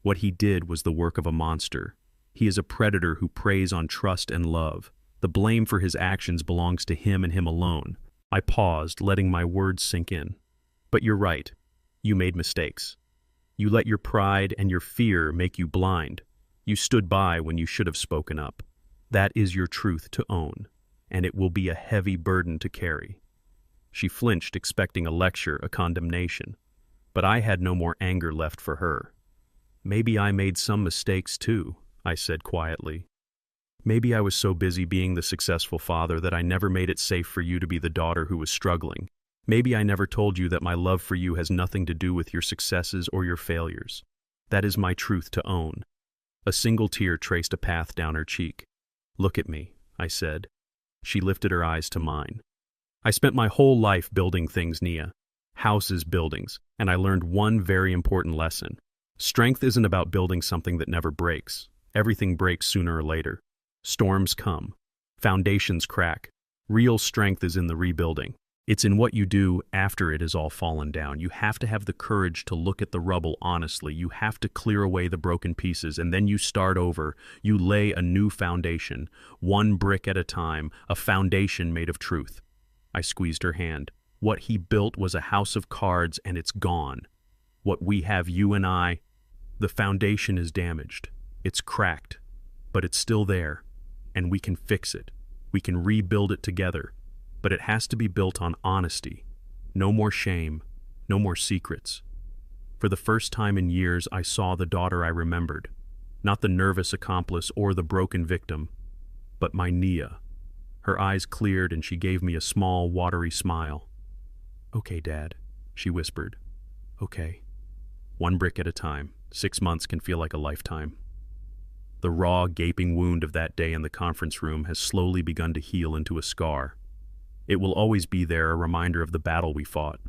[SPEAKER 1] "What he did was the work of a monster. He is a predator who preys on trust and love. The blame for his actions belongs to him and him alone." I paused, letting my words sink in. "But you're right. You made mistakes. You let your pride and your fear make you blind. You stood by when you should have spoken up. That is your truth to own, and it will be a heavy burden to carry." She flinched, expecting a lecture, a condemnation. But I had no more anger left for her. "Maybe I made some mistakes too," I said quietly. "Maybe I was so busy being the successful father that I never made it safe for you to be the daughter who was struggling. Maybe I never told you that my love for you has nothing to do with your successes or your failures. That is my truth to own." A single tear traced a path down her cheek. "Look at me," I said. She lifted her eyes to mine. "I spent my whole life building things, Nia. Houses, buildings, and I learned one very important lesson. Strength isn't about building something that never breaks. Everything breaks sooner or later. Storms come. Foundations crack. Real strength is in the rebuilding. It's in what you do after it has all fallen down. You have to have the courage to look at the rubble honestly. You have to clear away the broken pieces, and then you start over. You lay a new foundation, one brick at a time, a foundation made of truth." I squeezed her hand. "What he built was a house of cards, and it's gone. What we have, you and I, the foundation is damaged. It's cracked, but it's still there, and we can fix it. We can rebuild it together. But it has to be built on honesty. No more shame, no more secrets." For the first time in years, I saw the daughter I remembered. Not the nervous accomplice or the broken victim, but my Nia. Her eyes cleared and she gave me a small, watery smile. "Okay, Dad," she whispered. "Okay. One brick at a time. 6 months can feel like a lifetime." The raw, gaping wound of that day in the conference room has slowly begun to heal into a scar. It will always be there, a reminder of the battle we fought.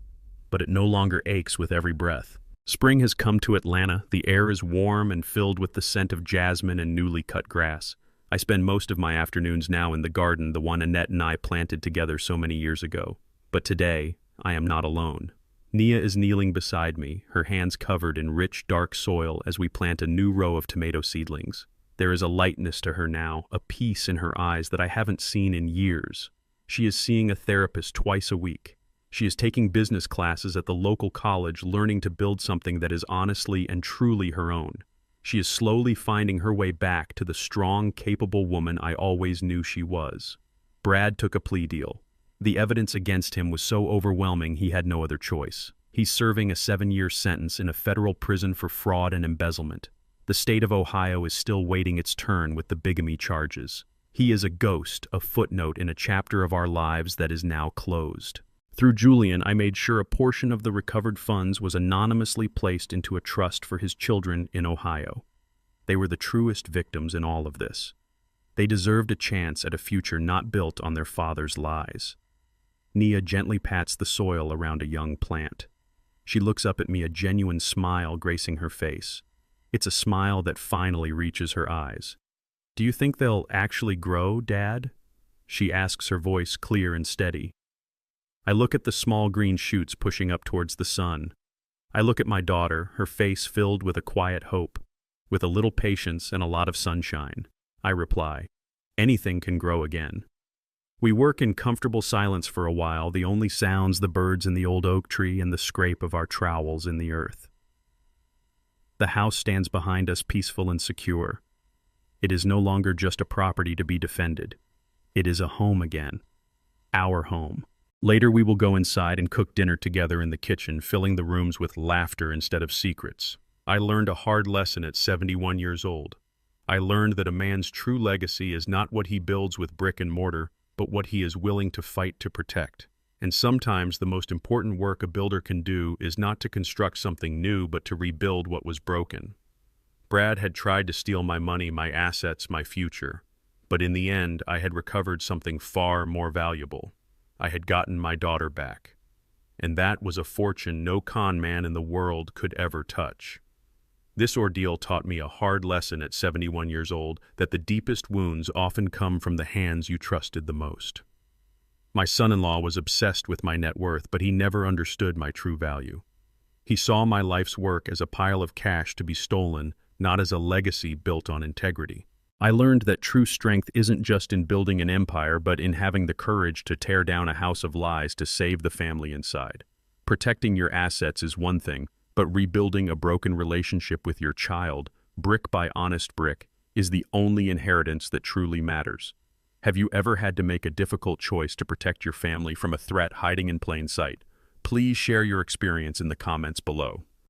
[SPEAKER 1] But it no longer aches with every breath. Spring has come to Atlanta. The air is warm and filled with the scent of jasmine and newly cut grass. I spend most of my afternoons now in the garden, the one Annette and I planted together so many years ago. But today, I am not alone. Nia is kneeling beside me, her hands covered in rich, dark soil as we plant a new row of tomato seedlings. There is a lightness to her now, a peace in her eyes that I haven't seen in years. She is seeing a therapist twice a week. She is taking business classes at the local college, learning to build something that is honestly and truly her own. She is slowly finding her way back to the strong, capable woman I always knew she was. Brad took a plea deal. The evidence against him was so overwhelming he had no other choice. He's serving a 7-year sentence in a federal prison for fraud and embezzlement. The state of Ohio is still waiting its turn with the bigamy charges. He is a ghost, a footnote in a chapter of our lives that is now closed. Through Julian, I made sure a portion of the recovered funds was anonymously placed into a trust for his children in Ohio. They were the truest victims in all of this. They deserved a chance at a future not built on their father's lies. Nia gently pats the soil around a young plant. She looks up at me, a genuine smile gracing her face. It's a smile that finally reaches her eyes. "Do you think they'll actually grow, Dad?" She asks, her voice clear and steady. I look at the small green shoots pushing up towards the sun. I look at my daughter, her face filled with a quiet hope. With a little patience and a lot of sunshine, I reply, "Anything can grow again." We work in comfortable silence for a while, the only sounds the birds in the old oak tree and the scrape of our trowels in the earth. The house stands behind us, peaceful and secure. It is no longer just a property to be defended. It is a home again. Our home. Later we will go inside and cook dinner together in the kitchen, filling the rooms with laughter instead of secrets. I learned a hard lesson at 71 years old. I learned that a man's true legacy is not what he builds with brick and mortar, but what he is willing to fight to protect. And sometimes the most important work a builder can do is not to construct something new, but to rebuild what was broken. Brad had tried to steal my money, my assets, my future. But in the end, I had recovered something far more valuable. I had gotten my daughter back. And that was a fortune no con man in the world could ever touch. This ordeal taught me a hard lesson at 71 years old, that the deepest wounds often come from the hands you trusted the most. My son-in-law was obsessed with my net worth, but he never understood my true value. He saw my life's work as a pile of cash to be stolen, not as a legacy built on integrity. I learned that true strength isn't just in building an empire, but in having the courage to tear down a house of lies to save the family inside. Protecting your assets is one thing, but rebuilding a broken relationship with your child, brick by honest brick, is the only inheritance that truly matters. Have you ever had to make a difficult choice to protect your family from a threat hiding in plain sight? Please share your experience in the comments below.